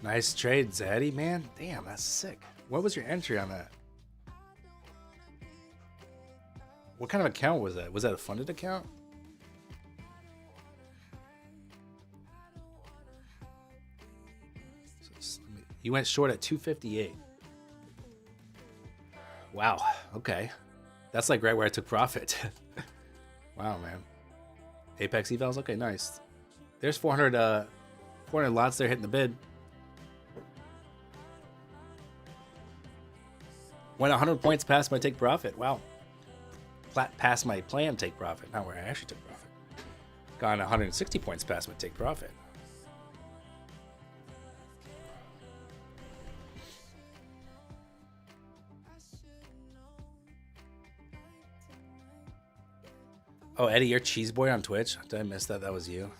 Nice trade, Zaddy, man. Damn, that's sick. What was your entry on that? What kind of account was that? Was that a funded account? You went short at 258. Wow. Okay. That's like right where I took profit. Wow, man. Apex evals. Okay, nice. There's 400 lots there hitting the bid. Went 100 points past my take profit. Wow. Past my planned take profit, not where I actually took profit. Gone 160 points past my take profit. Oh, Eddie, you're Cheese Boy on Twitch. Did I miss that? That was you.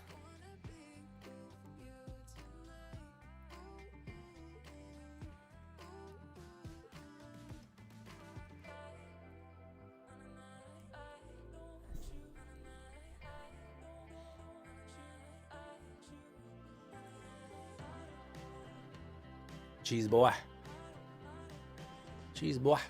Cheese boy. Cheese boy.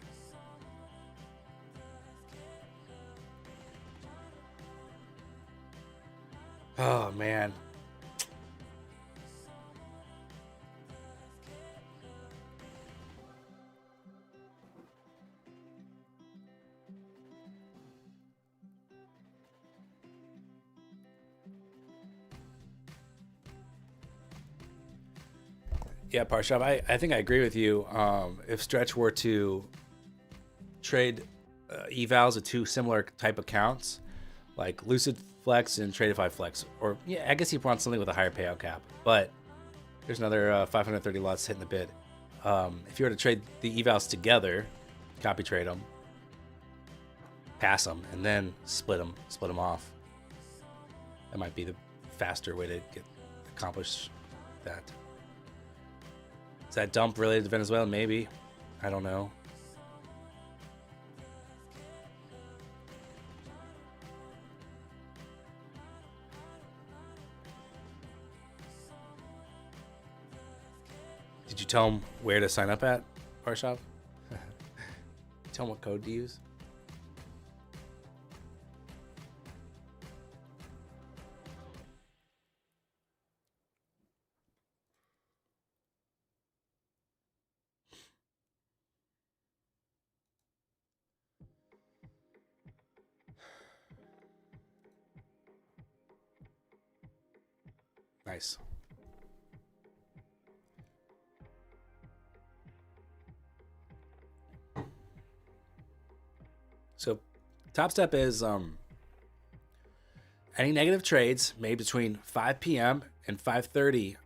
Oh, man. Yeah, Parshab, I think I agree with you. If Stretch were to trade evals of two similar type accounts, like Lucid Flex and Tradeify Flex, or yeah, I guess he wants something with a higher payout cap, but there's another 530 lots hitting the bid. If you were to trade the evals together, copy trade them, pass them, and then split them off, that might be the faster way to accomplish that. Is that dump related to Venezuela? Maybe. I don't know. Did you tell him where to sign up at, Parshov? Tell him what code to use? Nice. So, top step is any negative trades made between 5 p.m. and 5:30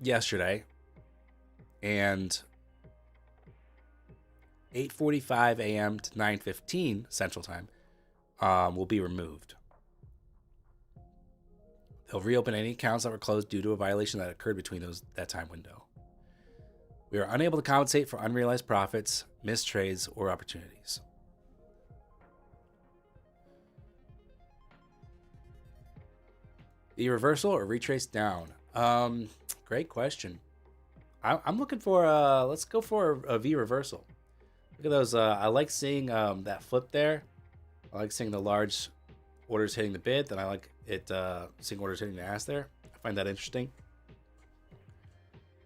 yesterday. and 8:45 a.m. to 9:15 Central Time will be removed. They'll reopen any accounts that were closed due to a violation that occurred between that time window. We are unable to compensate for unrealized profits, missed trades, or opportunities. The reversal or retrace down? Great question. I'm looking for let's go for a V reversal. Look at those. I like seeing that flip there. I like seeing the large orders hitting the bid. Then I like it seeing orders hitting the ass there. I find that interesting.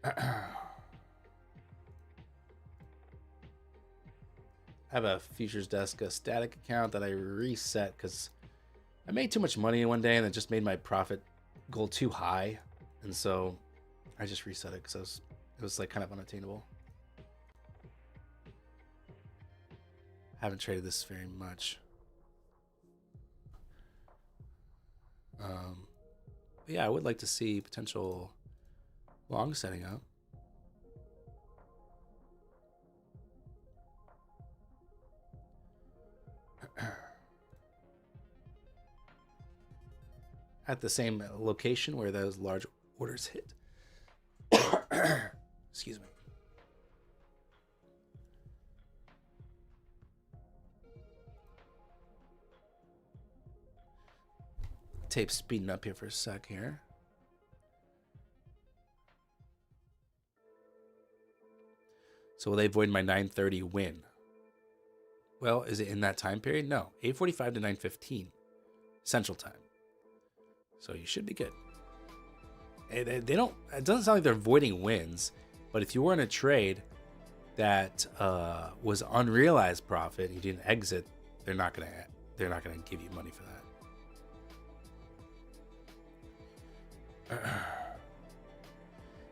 I have a futures desk, a static account that I reset because I made too much money in one day and it just made my profit goal too high, and so I just reset it because it was like kind of unattainable. I haven't traded this very much. But yeah, I would like to see potential long setting up. At the same location where those large orders hit. Excuse me. Tape's speeding up here for a sec here. So will they avoid my 9:30 win? Well, is it in that time period? No. 8:45 to 9:15 Central Time. So you should be good. They don't. It doesn't sound like they're avoiding wins, but if you were in a trade that was unrealized profit, you didn't exit, they're not gonna give you money for that.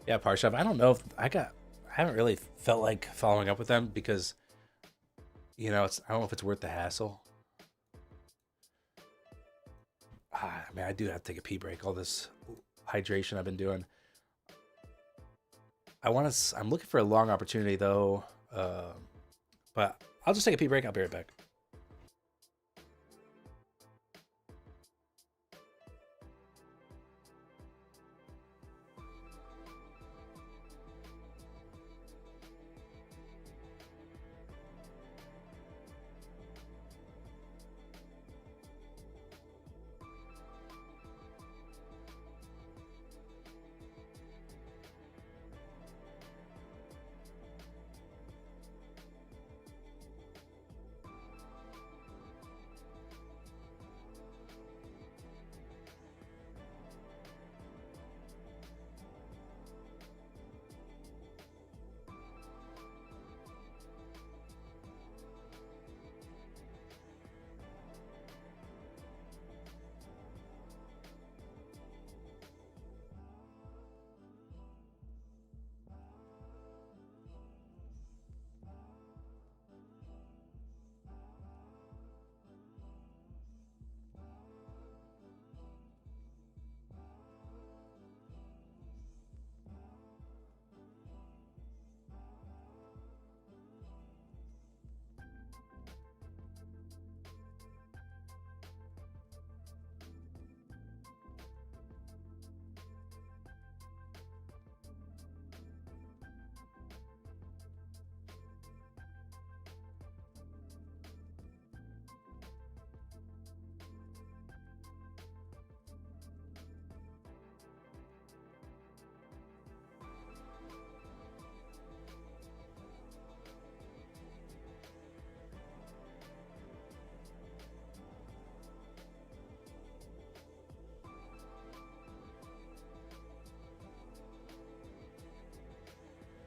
Yeah, Parshav. I don't know if I haven't really felt like following up with them because, I don't know if it's worth the hassle. I mean, I do have to take a pee break. All this hydration I've been doing. I'm looking for a long opportunity though, but I'll just take a pee break. I'll be right back.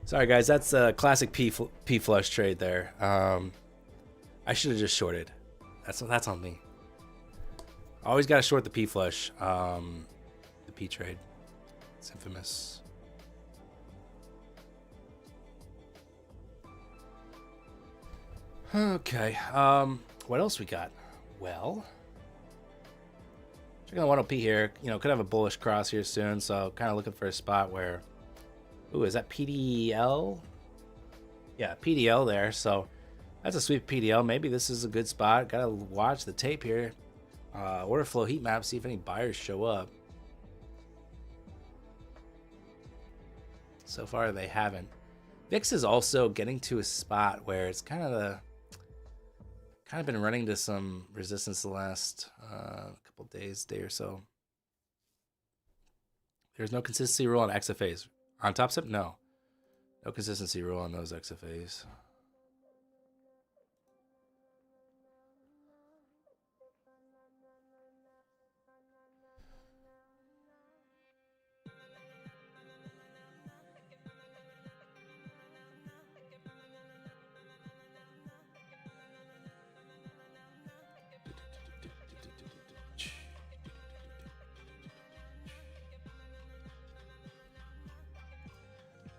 Sorry, guys. That's a classic P flush trade there. I should have just shorted. That's on me. Always got to short the P flush. The P trade. It's infamous. Okay. What else we got? Well, checking the 1OP here. Could have a bullish cross here soon. So kind of looking for a spot where Ooh, is that PDL? Yeah, PDL there. So that's a sweet PDL. Maybe this is a good spot. Gotta watch the tape here. Order flow heat map, see if any buyers show up. So far, they haven't. VIX is also getting to a spot where it's kind of been running to some resistance the last couple days, day or so. There's no consistency rule on XFAs. On top step, no. No consistency rule on those XFAs.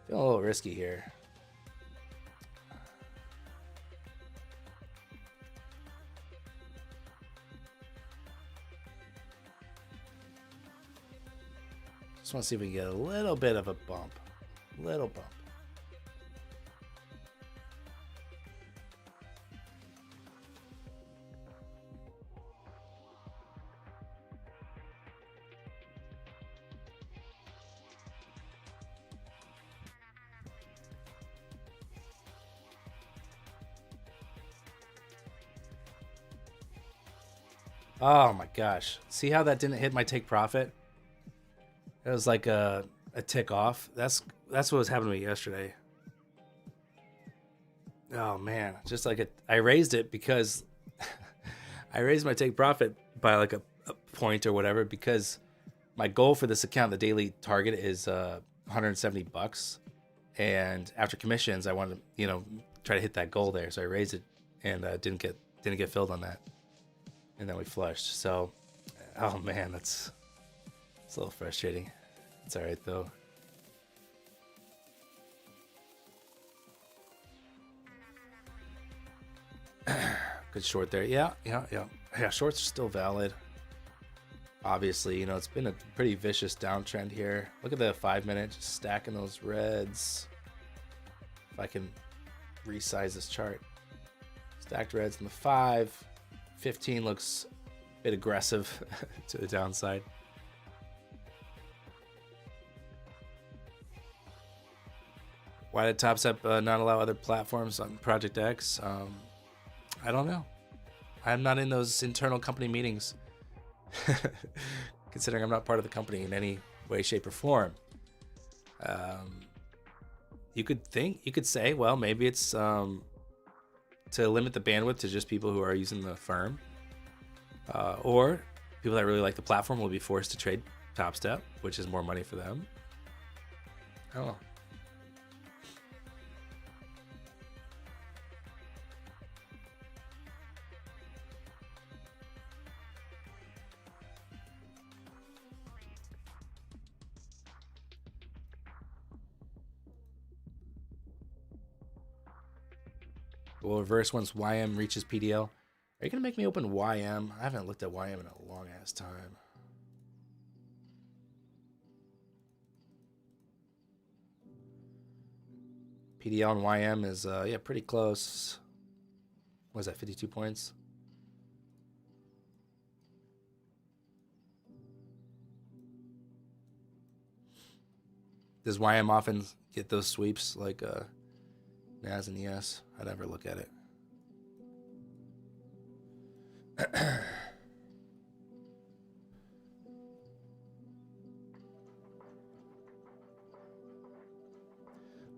Feeling a little risky here. Just want to see if we can get a little bit of a bump. Little bump. Oh my gosh. See how that didn't hit my take profit? It was like a tick off. That's what was happening to me yesterday. Oh man, just like I raised it because I raised my take profit by like a point or whatever because my goal for this account, the daily target is $170, and after commissions, I wanted to try to hit that goal there. So I raised it and didn't get filled on that, and then we flushed. So, oh man, it's a little frustrating. It's all right though. Good short there. Yeah. Shorts are still valid. Obviously, it's been a pretty vicious downtrend here. Look at the 5 minute, just stacking those reds. If I can resize this chart. Stacked reds in the 5. 15 looks a bit aggressive to the downside. Why did TopStep not allow other platforms on Project X? I don't know. I'm not in those internal company meetings, considering I'm not part of the company in any way, shape, or form. You could say, well, maybe it's to limit the bandwidth to just people who are using the firm, or people that really like the platform will be forced to trade TopStep, which is more money for them. I don't know. We'll reverse once YM reaches PDL. Are you going to make me open YM? I haven't looked at YM in a long ass time. PDL and YM is, pretty close. What is that, 52 points? Does YM often get those sweeps like NAS and ES? I never look at it.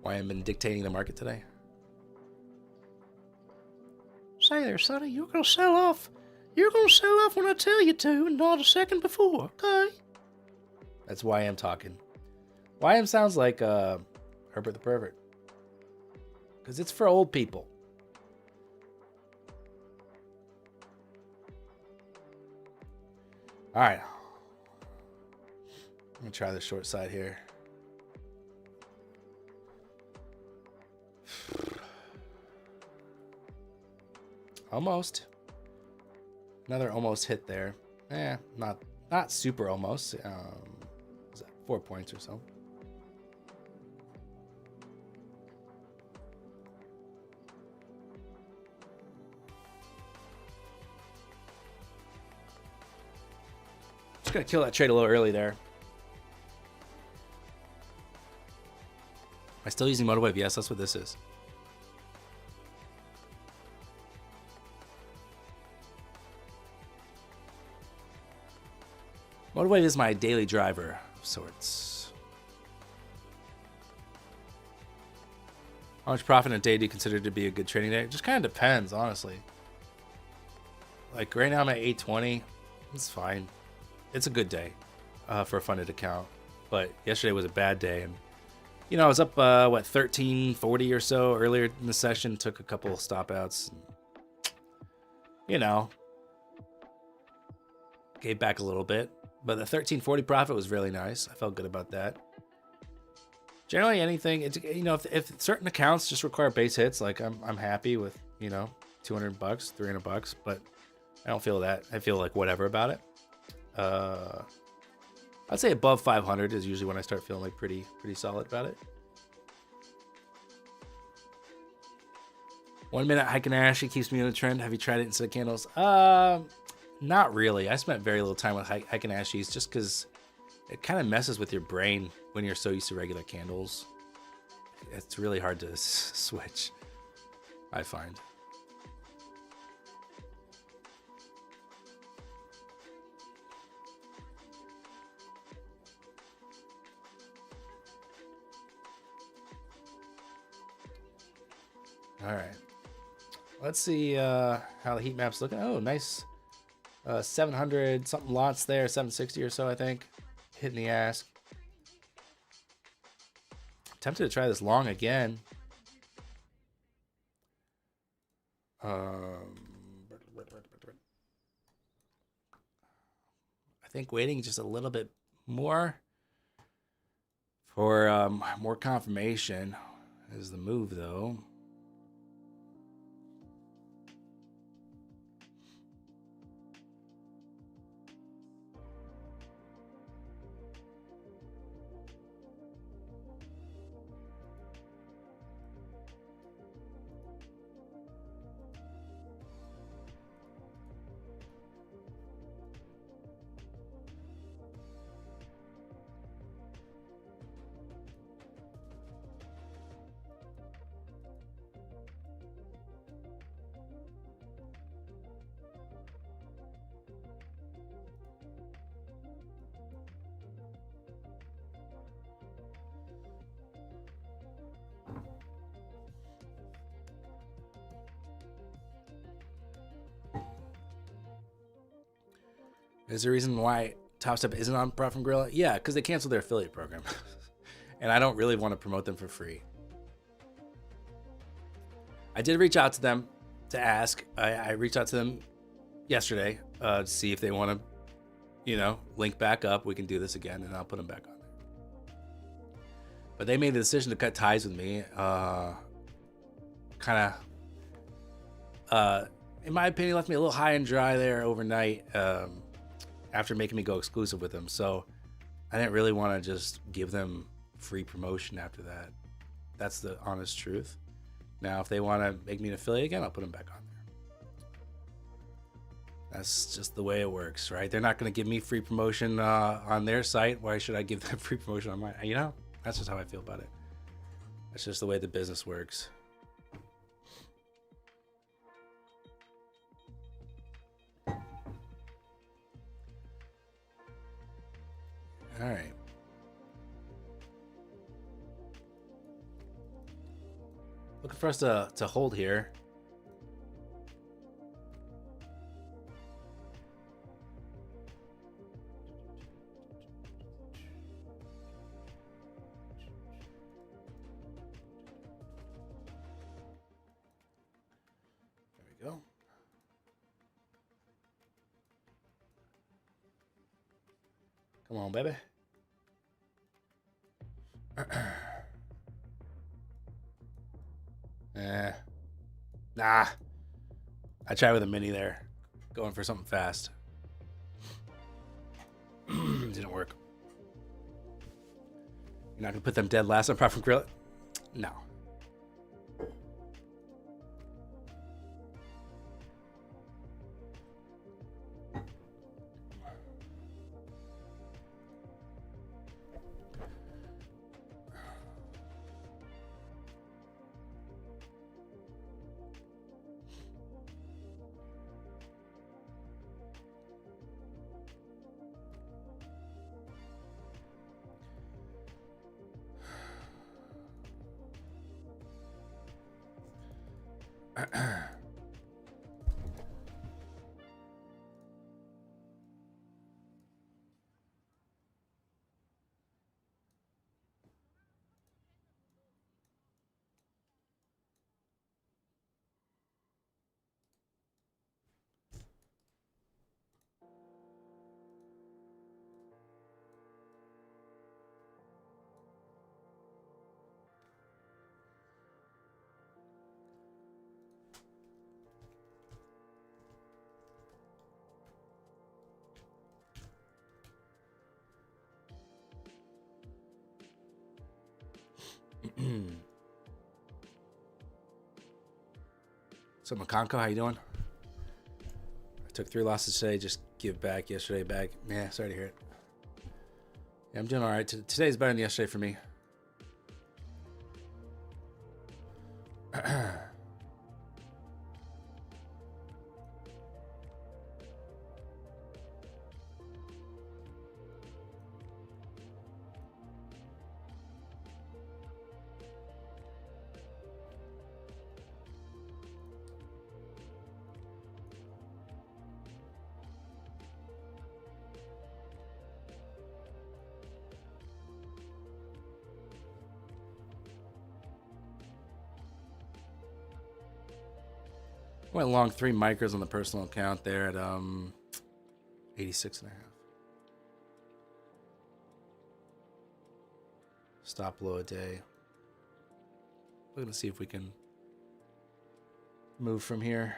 YM been dictating the market today? Say there, Sonny, you're going to sell off. You're going to sell off when I tell you to and not a second before, okay? That's YM talking. YM sounds like Herbert the Pervert. Because it's for old people. All right. I'm going to try the short side here. Almost. Another almost hit there. Not super almost. Was that 4 points or so? Just gonna kill that trade a little early there. Am I still using Motorwave? Yes, that's what this is. Motorwave is my daily driver of sorts. How much profit in a day do you consider to be a good trading day? It just kind of depends, honestly. Like right now I'm at 820. It's fine. It's a good day for a funded account. But yesterday was a bad day, and you know, I was up, 1340 or so earlier in the session. Took a couple stop outs. You know, gave back a little bit. But the 1340 profit was really nice. I felt good about that. Generally, anything, it's, you know, if certain accounts just require base hits, like I'm happy with, you know, $200, $300. But I don't feel that. I feel like whatever about it. I'd say above 500 is usually when I start feeling like pretty solid about it. 1 minute hiking ash, it keeps me in the trend. Have you tried it instead of candles? Not really. I spent very little time with hiking ashies just because it kind of messes with your brain when you're so used to regular candles. It's really hard to switch, I find. All right, let's see how the heat map's looking. Oh, nice 700 something lots there, 760 or so, I think, hitting the ass. Tempted to try this long again. I think waiting just a little bit more for more confirmation is the move, though. Is there a reason why Top Step isn't on Profit from Gorilla? Yeah, because they canceled their affiliate program. And I don't really want to promote them for free. I did reach out to them to ask. I reached out to them yesterday to see if they want to, you know, link back up. We can do this again, and I'll put them back on there. But they made the decision to cut ties with me. Kind of, in my opinion, left me a little high and dry there overnight. After making me go exclusive with them. So I didn't really want to just give them free promotion after that. That's the honest truth. Now, if they want to make me an affiliate again, I'll put them back on there. That's just the way it works, right? They're not going to give me free promotion on their site. Why should I give them free promotion on mine? You know, that's just how I feel about it. That's just the way the business works. All right. Looking for us to hold here. There we go. Come on, baby. Nah. I tried with a mini there. Going for something fast. Didn't work. You're not going to put them dead last on Profit from Gorilla? No. So Makanko, how you doing? I took 3 losses today. Just give back yesterday. Back. Yeah, sorry to hear it. Yeah, I'm doing all right. Today's better than yesterday for me. Went long 3 micros on the personal account there at 86.5. Stop low a day. We're gonna see if we can move from here.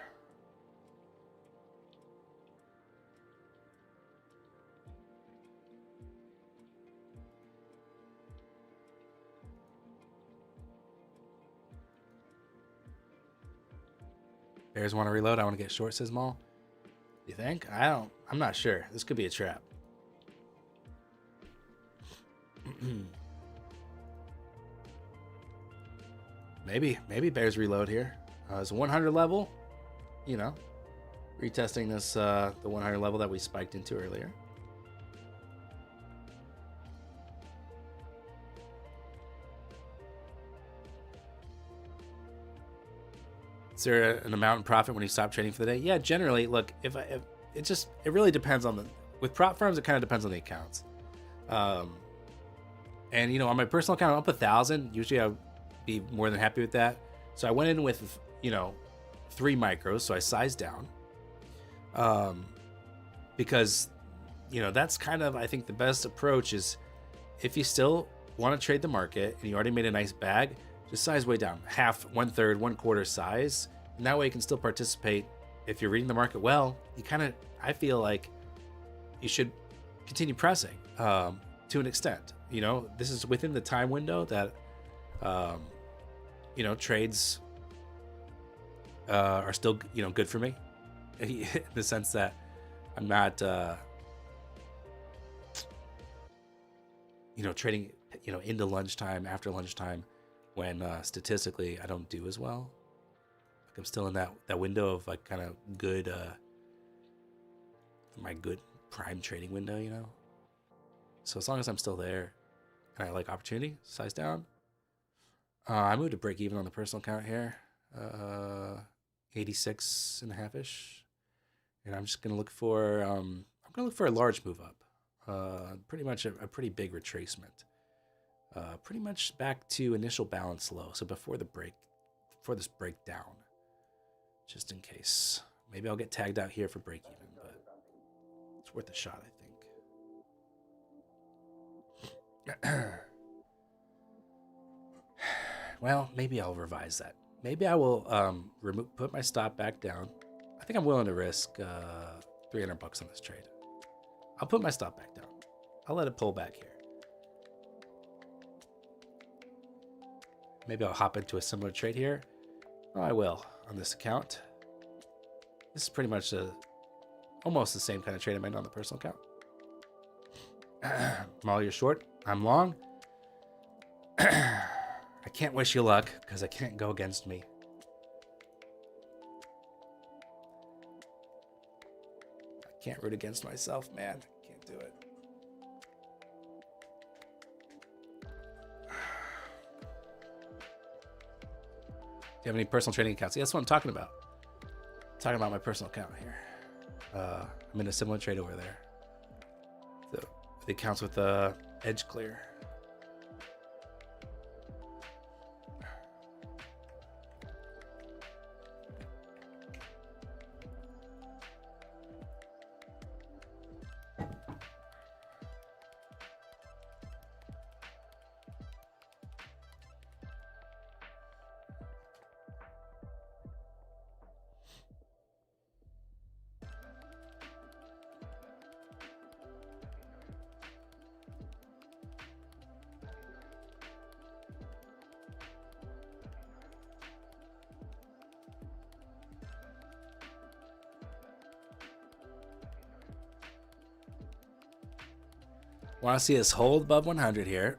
Bears want to reload. I want to get short, says Maul. You think? I'm not sure. This could be a trap. Maybe Bears reload here. It's a 100 level. You know, retesting this the 100 level that we spiked into earlier. Is there an amount in profit when you stop trading for the day? Yeah, generally, look, if it really depends on with prop firms, it kind of depends on the accounts. And you know, on my personal account, I'm up 1,000. Usually I'll be more than happy with that. So I went in with, you know, 3 micros. So I sized down. Because, you know, that's kind of, I think the best approach is if you still want to trade the market and you already made a nice bag, just size way down, half, 1/3, 1/4 size. And that way you can still participate. If you're reading the market well, you kind of, I feel like you should continue pressing to an extent. You know, this is within the time window that, you know, trades are still, you know, good for me in the sense that I'm not, you know, trading, you know, into lunchtime, after lunchtime, when statistically I don't do as well. Like I'm still in that window of like kind of good, my good prime trading window, you know. So as long as I'm still there and I like opportunity, size down. I moved to break even on the personal account here, 86.5-ish, and I'm just gonna look for a large move up, pretty much a pretty big retracement. Pretty much back to initial balance low. So before this breakdown, just in case. Maybe I'll get tagged out here for break even, but it's worth a shot, I think. Well, maybe I'll revise that. Maybe I will put my stop back down. I think I'm willing to risk $300 on this trade. I'll put my stop back down. I'll let it pull back here. Maybe I'll hop into a similar trade here. Oh, I will on this account. This is pretty much almost the same kind of trade I made on the personal account. Maul, you're short. I'm long. I can't wish you luck because I can't go against me. I can't root against myself, man. Can't do it. you have any personal trading accounts? Yeah, that's what I'm talking about. I'm talking about my personal account here. I'm in a similar trade over there. So the accounts with edge clear. Want to see us hold above 100 here.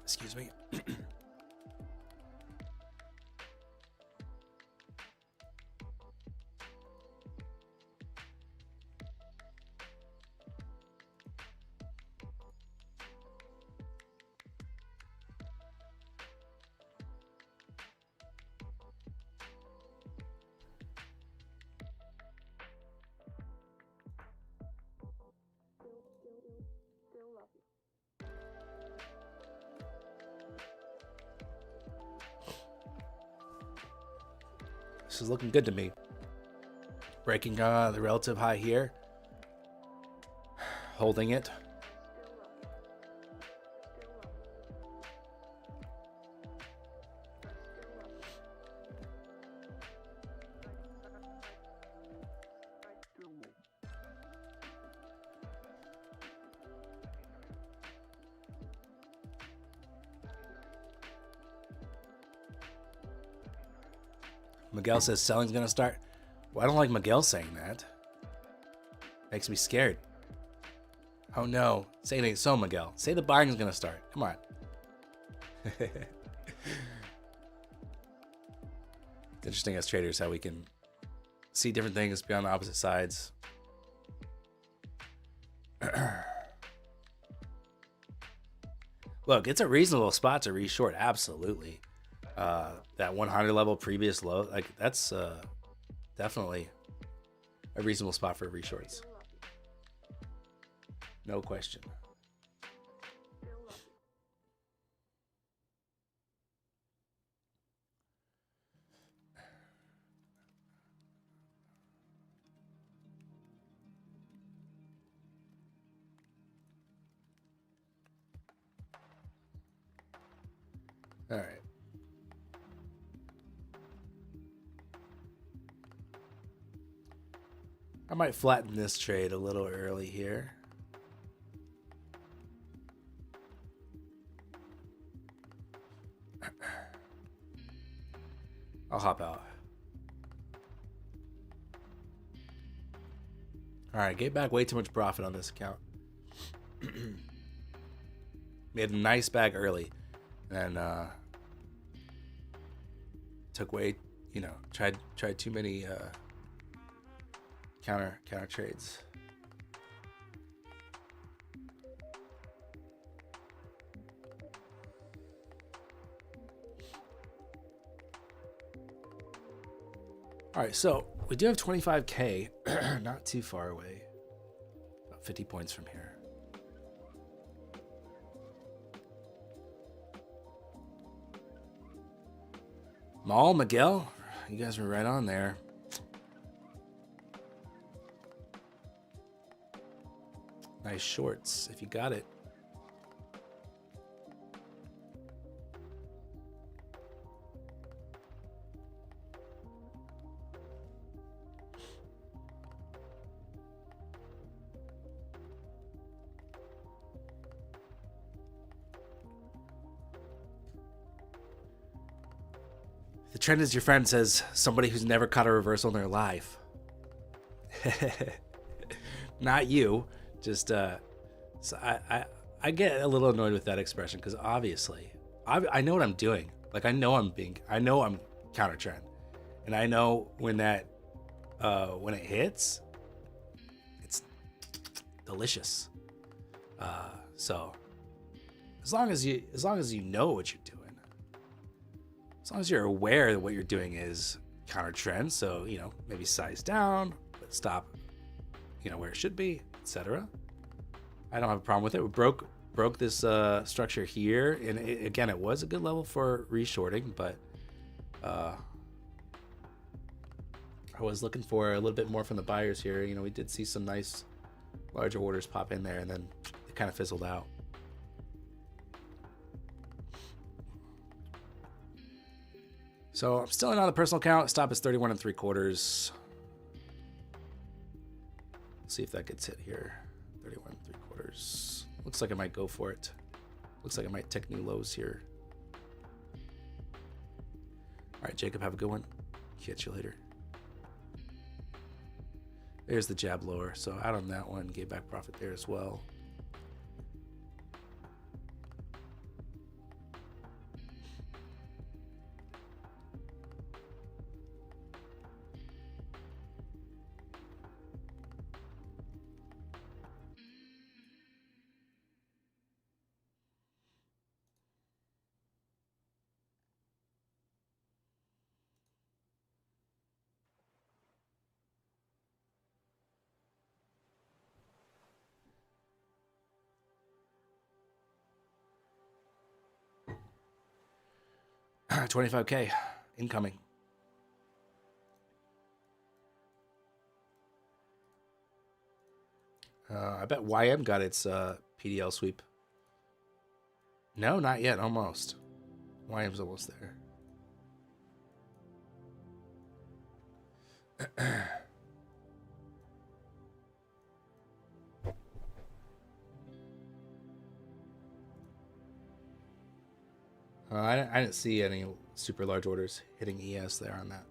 Excuse me. This is looking good to me. Breaking the relative high here. Holding it. Miguel says selling's gonna start. Well, I don't like Miguel saying that. Makes me scared. Oh no. Say it ain't so, Miguel. Say the buying's gonna start. Come on. It's interesting as traders how we can see different things, be on the opposite sides. Look, it's a reasonable spot to re-short, absolutely. That 100 level previous low, like that's definitely a reasonable spot for reshorts. No question. All right. I might flatten this trade a little early here. I'll hop out. All right, gave back way too much profit on this account. Made a nice bag early, and took way, tried too many counter trades. All right, so we do have 25K, not too far away, about 50 points from here. Maul, Miguel, you guys were right on there. Nice shorts, if you got it. The trend is your friend says somebody who's never caught a reversal in their life. Not you. Just so I get a little annoyed with that expression because obviously I know what I'm doing. Like I know I'm counter trend, and I know when that when it hits, it's delicious. So as long as you know what you're doing, as as long as you're aware that what you're doing is counter trend, so maybe size down, but stop, where it should be, etc. I don't have a problem with it. We broke this structure here, and again, it was a good level for reshorting, but I was looking for a little bit more from the buyers here. We did see some nice larger orders pop in there, and then it kind of fizzled out. So I'm still in on the personal count. Stop is 31 3/4. See if that gets hit here. 31 3/4. Looks like I might go for it. Looks like I might take new lows here. All right, Jacob, have a good one. Catch you later. There's the jab lower. So out on that one, gave back profit there as well. $25K incoming. I bet YM got its PDL sweep. No, not yet. Almost. YM's almost there. I didn't see any super large orders hitting ES there on that.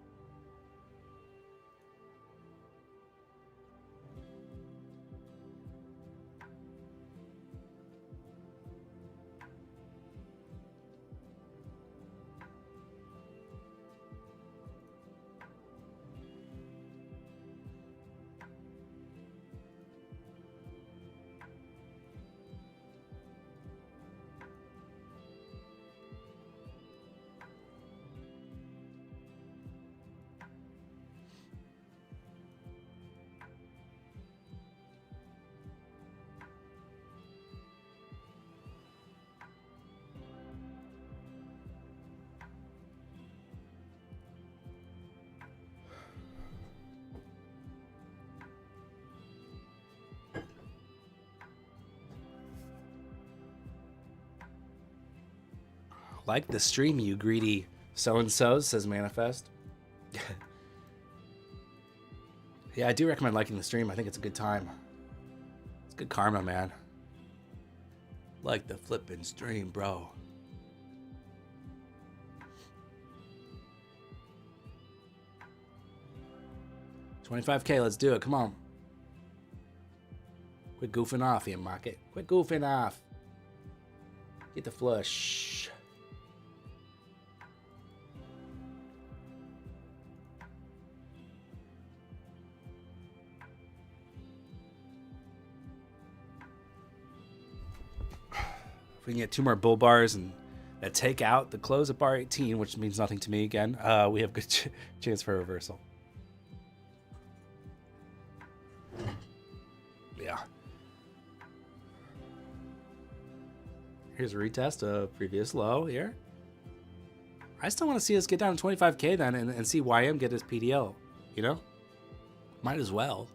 Like the stream, you greedy so-and-so, says Manifest. Yeah, I do recommend liking the stream. I think it's a good time. It's good karma, man. Like the flippin' stream, bro. $25K, let's do it. Come on. Quit goofing off here, market. Quit goofing off. Get the flush. If we can get 2 more bull bars and that take out the close at bar 18, which means nothing to me again, we have good chance for a reversal. Yeah. Here's a retest of previous low here. I still want to see us get down to 25K then and see YM get his PDL, Might as well.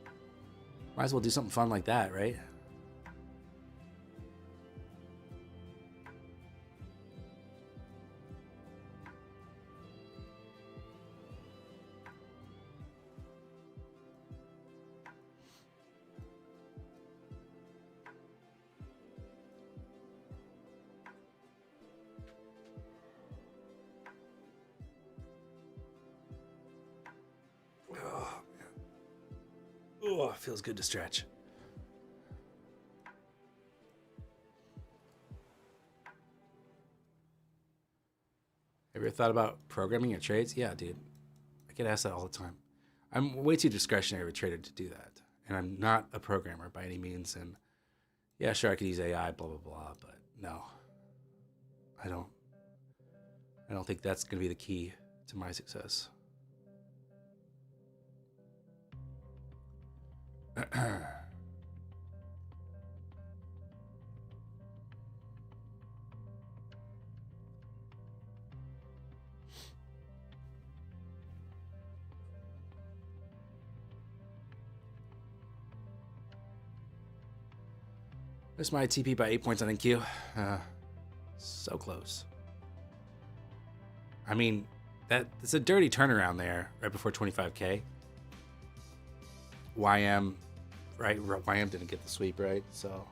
Might as well do something fun like that, right? Oh, it feels good to stretch. Have you ever thought about programming your trades? Yeah, dude. I get asked that all the time. I'm way too discretionary of a trader to do that. And I'm not a programmer by any means. And yeah, sure, I could use AI, blah, blah, blah. But no, I don't don't think that's going to be the key to my success. Missed my TP by 8 points on NQ. So close. I mean, it's a dirty turnaround there right before 25K. YM, right? YM didn't get the sweep, right? So,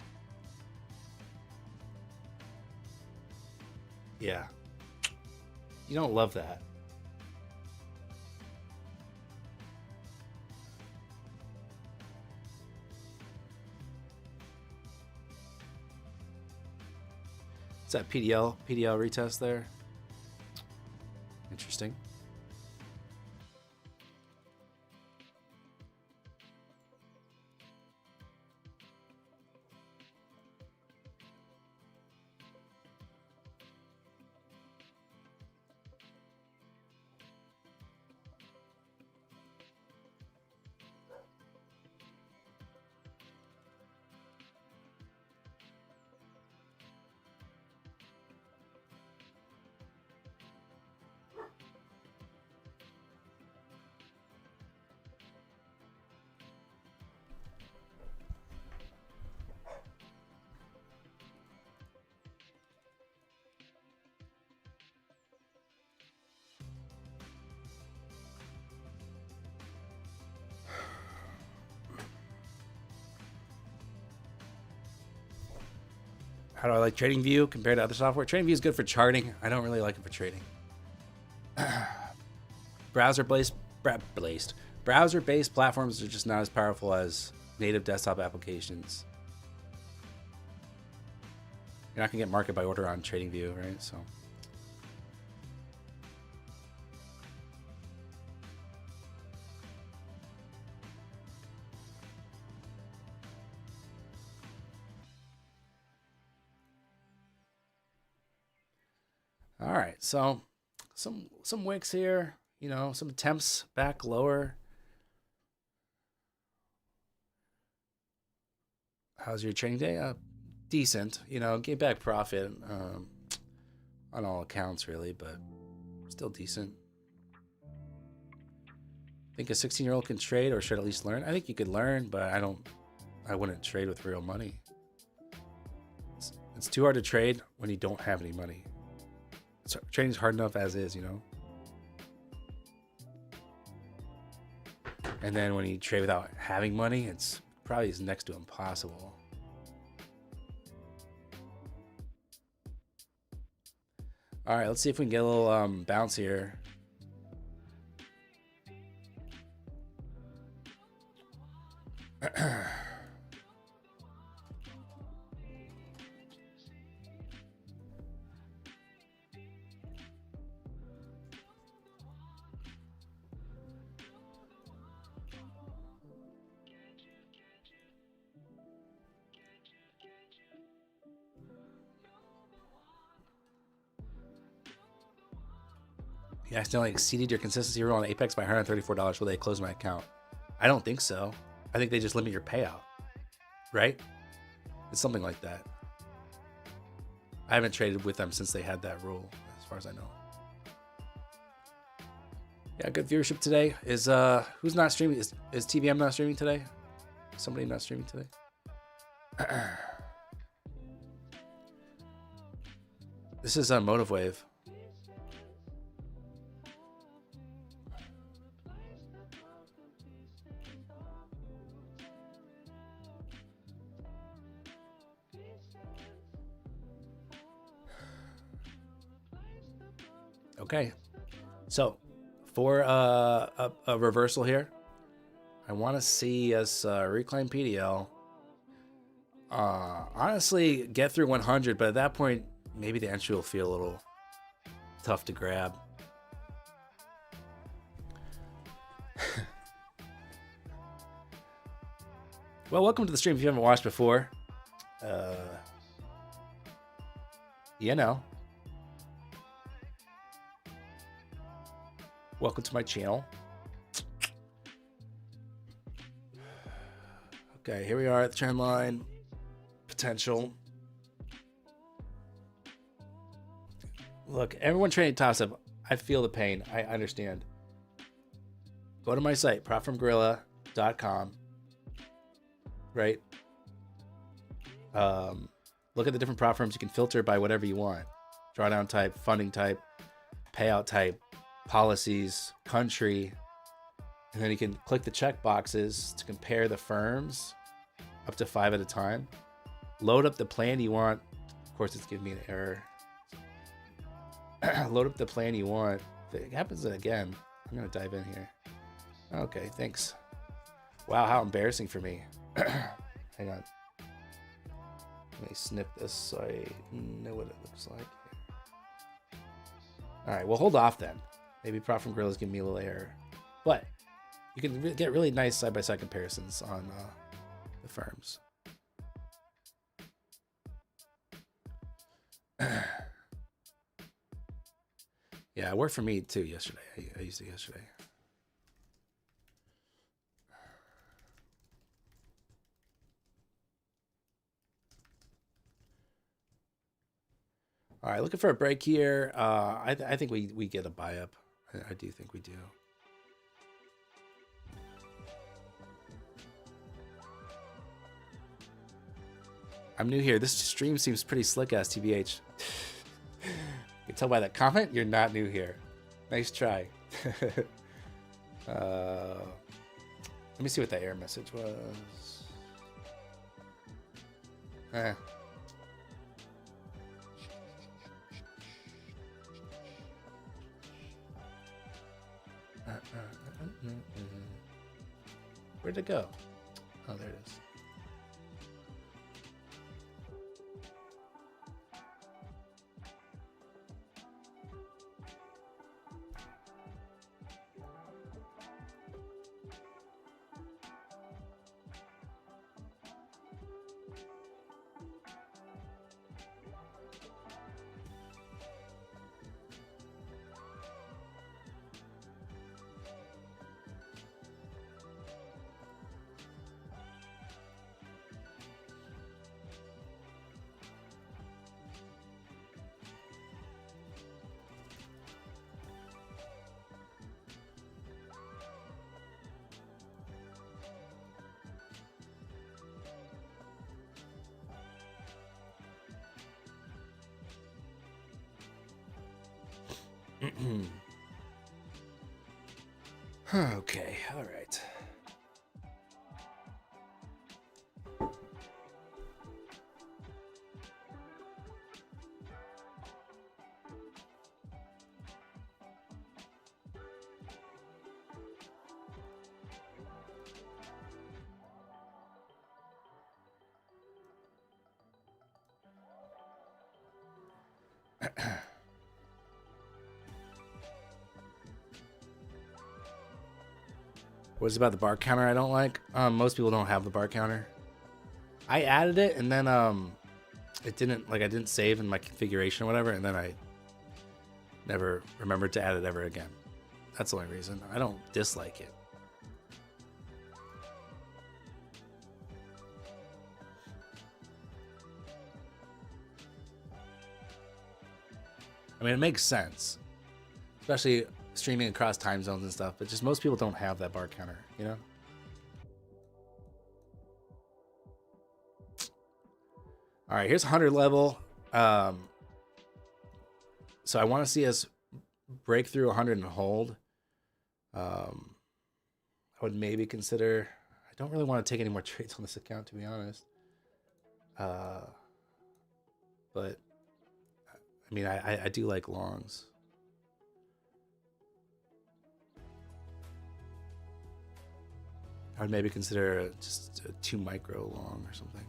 yeah. You don't love that. Is that PDL retest there? Interesting. How do I like TradingView compared to other software? TradingView is good for charting. I don't really like it for trading. Browser-based platforms are just not as powerful as native desktop applications. You're not gonna get market by order on TradingView, right? So. All right, so some wicks here, you know, some attempts back lower. How's your trading day? Decent, you know, get back profit on all accounts really, but still decent. Think a 16-year-old can trade or should at least learn? I think you could learn, but I wouldn't trade with real money. It's too hard to trade when you don't have any money. So trading's hard enough as is, you know. And then when you trade without having money, it's probably is next to impossible. All right, let's see if we can get a little bounce here. You accidentally exceeded your consistency rule on Apex by $134. Will they close my account? I don't think so. I think they just limit your payout, right? It's something like that. I haven't traded with them since they had that rule, as far as I know. Yeah, good viewership today. Is who's not streaming? Is TVM not streaming today? Somebody not streaming today? This is Motive Wave. Okay, so for a reversal here, I want to see us reclaim PDL. Honestly, get through 100, but at that point, maybe the entry will feel a little tough to grab. Well, welcome to the stream if you haven't watched before. You know. Welcome to my channel. Okay, here we are at the trend line. Potential. Look, everyone trading tops up. I feel the pain. I understand. Go to my site, profitfromgorilla.com. Right? Look at the different prop firms. You can filter by whatever you want. Drawdown type, funding type, payout type, policies, country. And then you can click the check boxes to compare the firms up to 5 at a time. Load up the plan you want. Of course, it's giving me an error. Load up the plan you want. If it happens again, I'm going to dive in here. Okay, thanks. Wow, how embarrassing for me. Hang on. Let me snip this so I know what it looks like. All right, well, hold off then. Maybe Profit from Gorilla's giving me a little error. But you can get really nice side-by-side comparisons on the firms. Yeah, it worked for me too yesterday. I used it yesterday. All right, looking for a break here. I think we get a buy up. I do think we do. I'm new here. This stream seems pretty slick, ass TBH. You can tell by that comment, you're not new here. Nice try. Let me see what that error message was. Where'd it go? Oh, there it is. Okay, all right. What is it about the bar counter I don't like? Most people don't have the bar counter. I added it and then it didn't, like, I didn't save in my configuration or whatever, and then I never remembered to add it ever again. That's the only reason. I don't dislike it. I mean, it makes sense, especially streaming across time zones and stuff, but just most people don't have that bar counter, you know? All right, here's 100 level. So I want to see us break through 100 and hold. I would maybe consider, I don't really want to take any more trades on this account, to be honest. But I mean, I do like longs. I would maybe consider just a 2 micro long or something.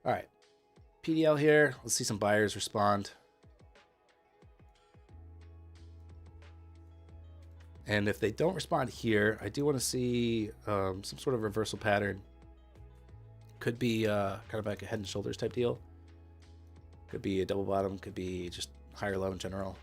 All right, PDL here. Let's see some buyers respond. And if they don't respond here, I do want to see some sort of reversal pattern. Could be kind of like a head and shoulders type deal. Could be a double bottom. Could be just higher low in general.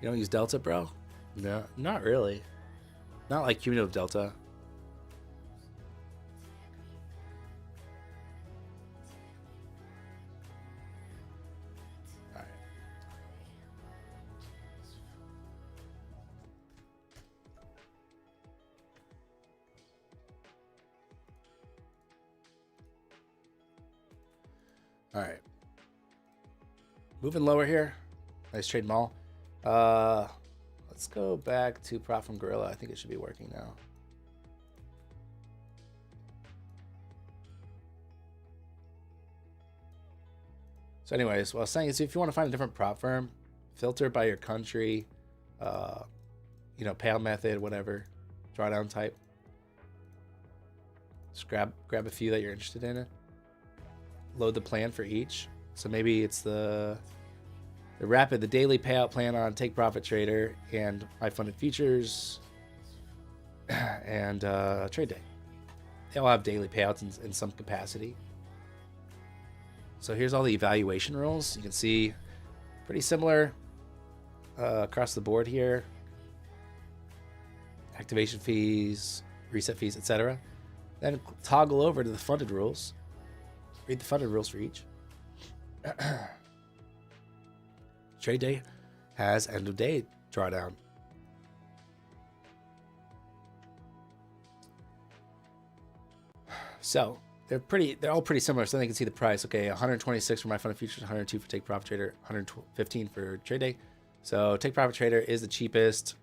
You don't use delta, bro? No, not really. Not like cumulative delta. All right. All right. Moving lower here. Nice trade mall. Let's go back to prop from Gorilla. I think it should be working now. So anyways, what I was saying is if you want to find a different prop firm, filter by your country, you know, payout method, whatever, drawdown type. Just grab a few that you're interested in. Load the plan for each. So maybe it's the daily payout plan on Take Profit Trader and My Funded Futures and Trade Day. They all have daily payouts in some capacity. So here's all the evaluation rules. You can see pretty similar across the board here. Activation fees, reset fees, etc. Then toggle over to the funded rules. Read the funded rules for each. Trade Day has end of day drawdown. So they're all pretty similar. So then you can see the price. Okay, 126 for My Funded Futures, 102 for Take Profit Trader, 115 for Trade Day. So Take Profit Trader is the cheapest,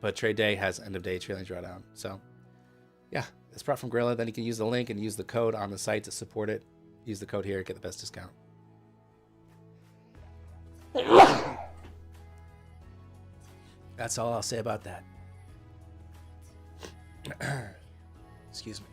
but Trade Day has end of day trailing drawdown. So yeah, it's brought from Gorilla. Then you can use the link and use the code on the site to support it. Use the code here, get the best discount. That's all I'll say about that. Excuse me.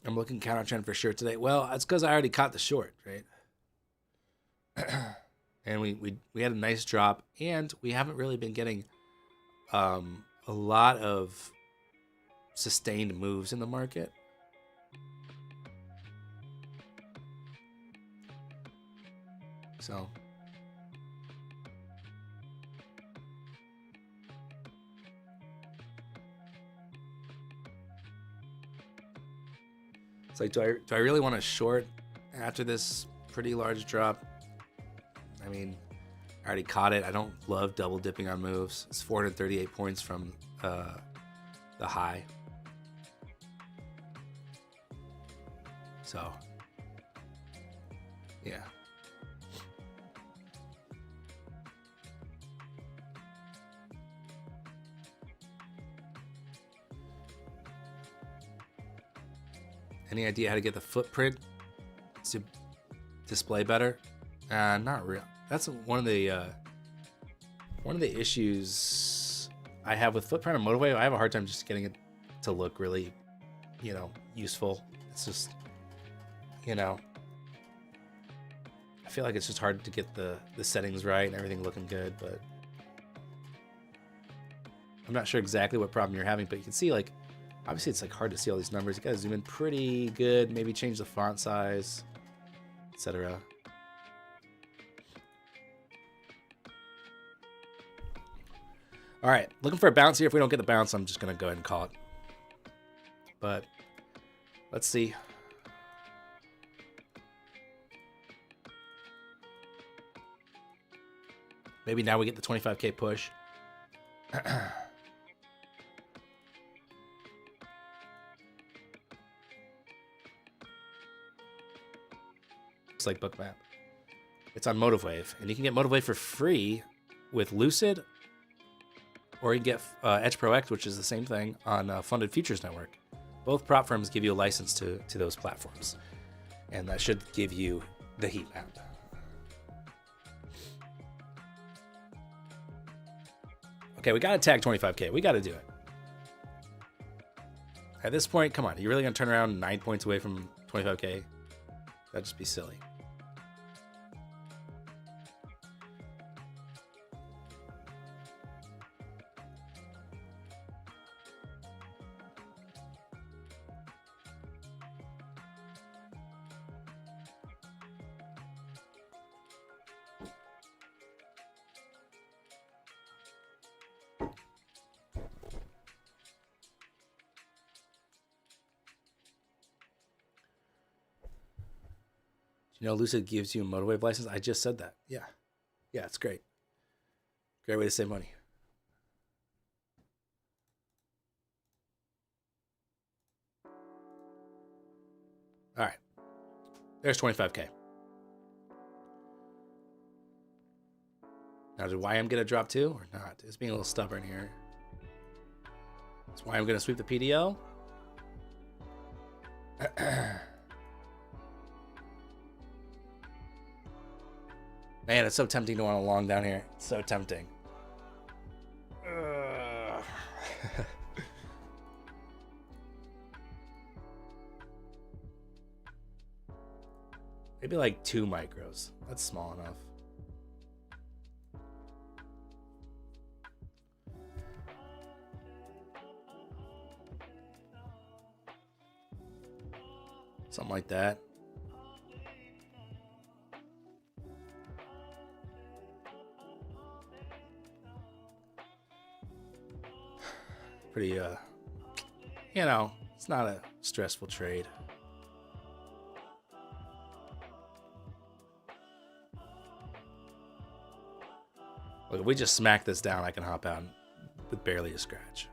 I'm looking counter trend for sure today. Well, that's because I already caught the short, right? And we had a nice drop, and we haven't really been getting a lot of sustained moves in the market. So it's like, do I really want to short after this pretty large drop? I mean, I already caught it. I don't love double dipping on moves. It's 438 points from the high. So, yeah. Any idea how to get the footprint to display better? Not real. That's one of the issues I have with footprint on Motivate. I have a hard time just getting it to look really, useful. It's just, I feel like it's just hard to get the settings right and everything looking good, but I'm not sure exactly what problem you're having, but you can see like Obviously, it's like hard to see all these numbers. You gotta zoom in pretty good. Maybe change the font size, etc. All right, looking for a bounce here. If we don't get the bounce, I'm just gonna go ahead and call it. But let's see. Maybe now we get the 25K push. It's like Bookmap. It's on MotiveWave, and you can get MotiveWave for free with Lucid, or you can get Edge Pro X, which is the same thing, on Funded Futures Network. Both prop firms give you a license to those platforms, and that should give you the heat map. Okay, we got to tag 25K. We got to do it. At this point, come on. Are you really going to turn around 9 points away from 25K? That'd just be silly. You know, Lucid gives you a MotiveWave license. I just said that. Yeah. Yeah, it's great. Great way to save money. All right. There's 25K. Now, did YM get a drop too or not? It's being a little stubborn here. Is YM going to sweep the PDL? Man, it's so tempting to want a long down here. It's so tempting. Maybe like 2 micros. That's small enough. Something like that. Pretty, you know, it's not a stressful trade. Look, if we just smack this down, I can hop out with barely a scratch.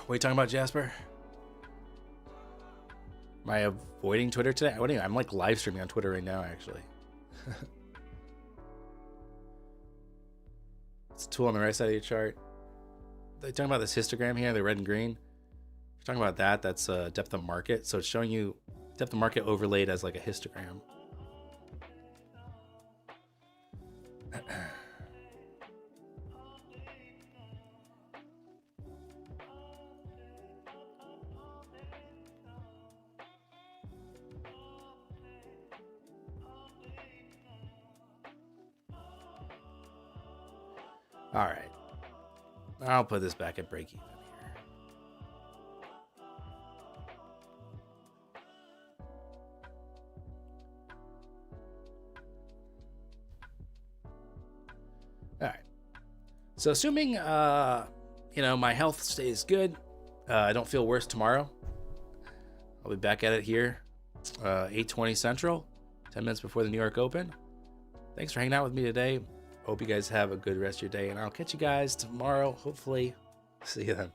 What are you talking about, Jasper? Am I avoiding Twitter today? I'm like live streaming on Twitter right now, actually. It's a tool on the right side of your chart. They're talking about this histogram here, the red and green. If you're talking about that, that's depth of market. So it's showing you depth of market overlaid as like a histogram. All right, I'll put this back at break even here. All right, so assuming, you know, my health stays good, I don't feel worse tomorrow, I'll be back at it here, 8:20 Central, 10 minutes before the New York Open. Thanks for hanging out with me today. Hope you guys have a good rest of your day, and I'll catch you guys tomorrow, hopefully. See you then.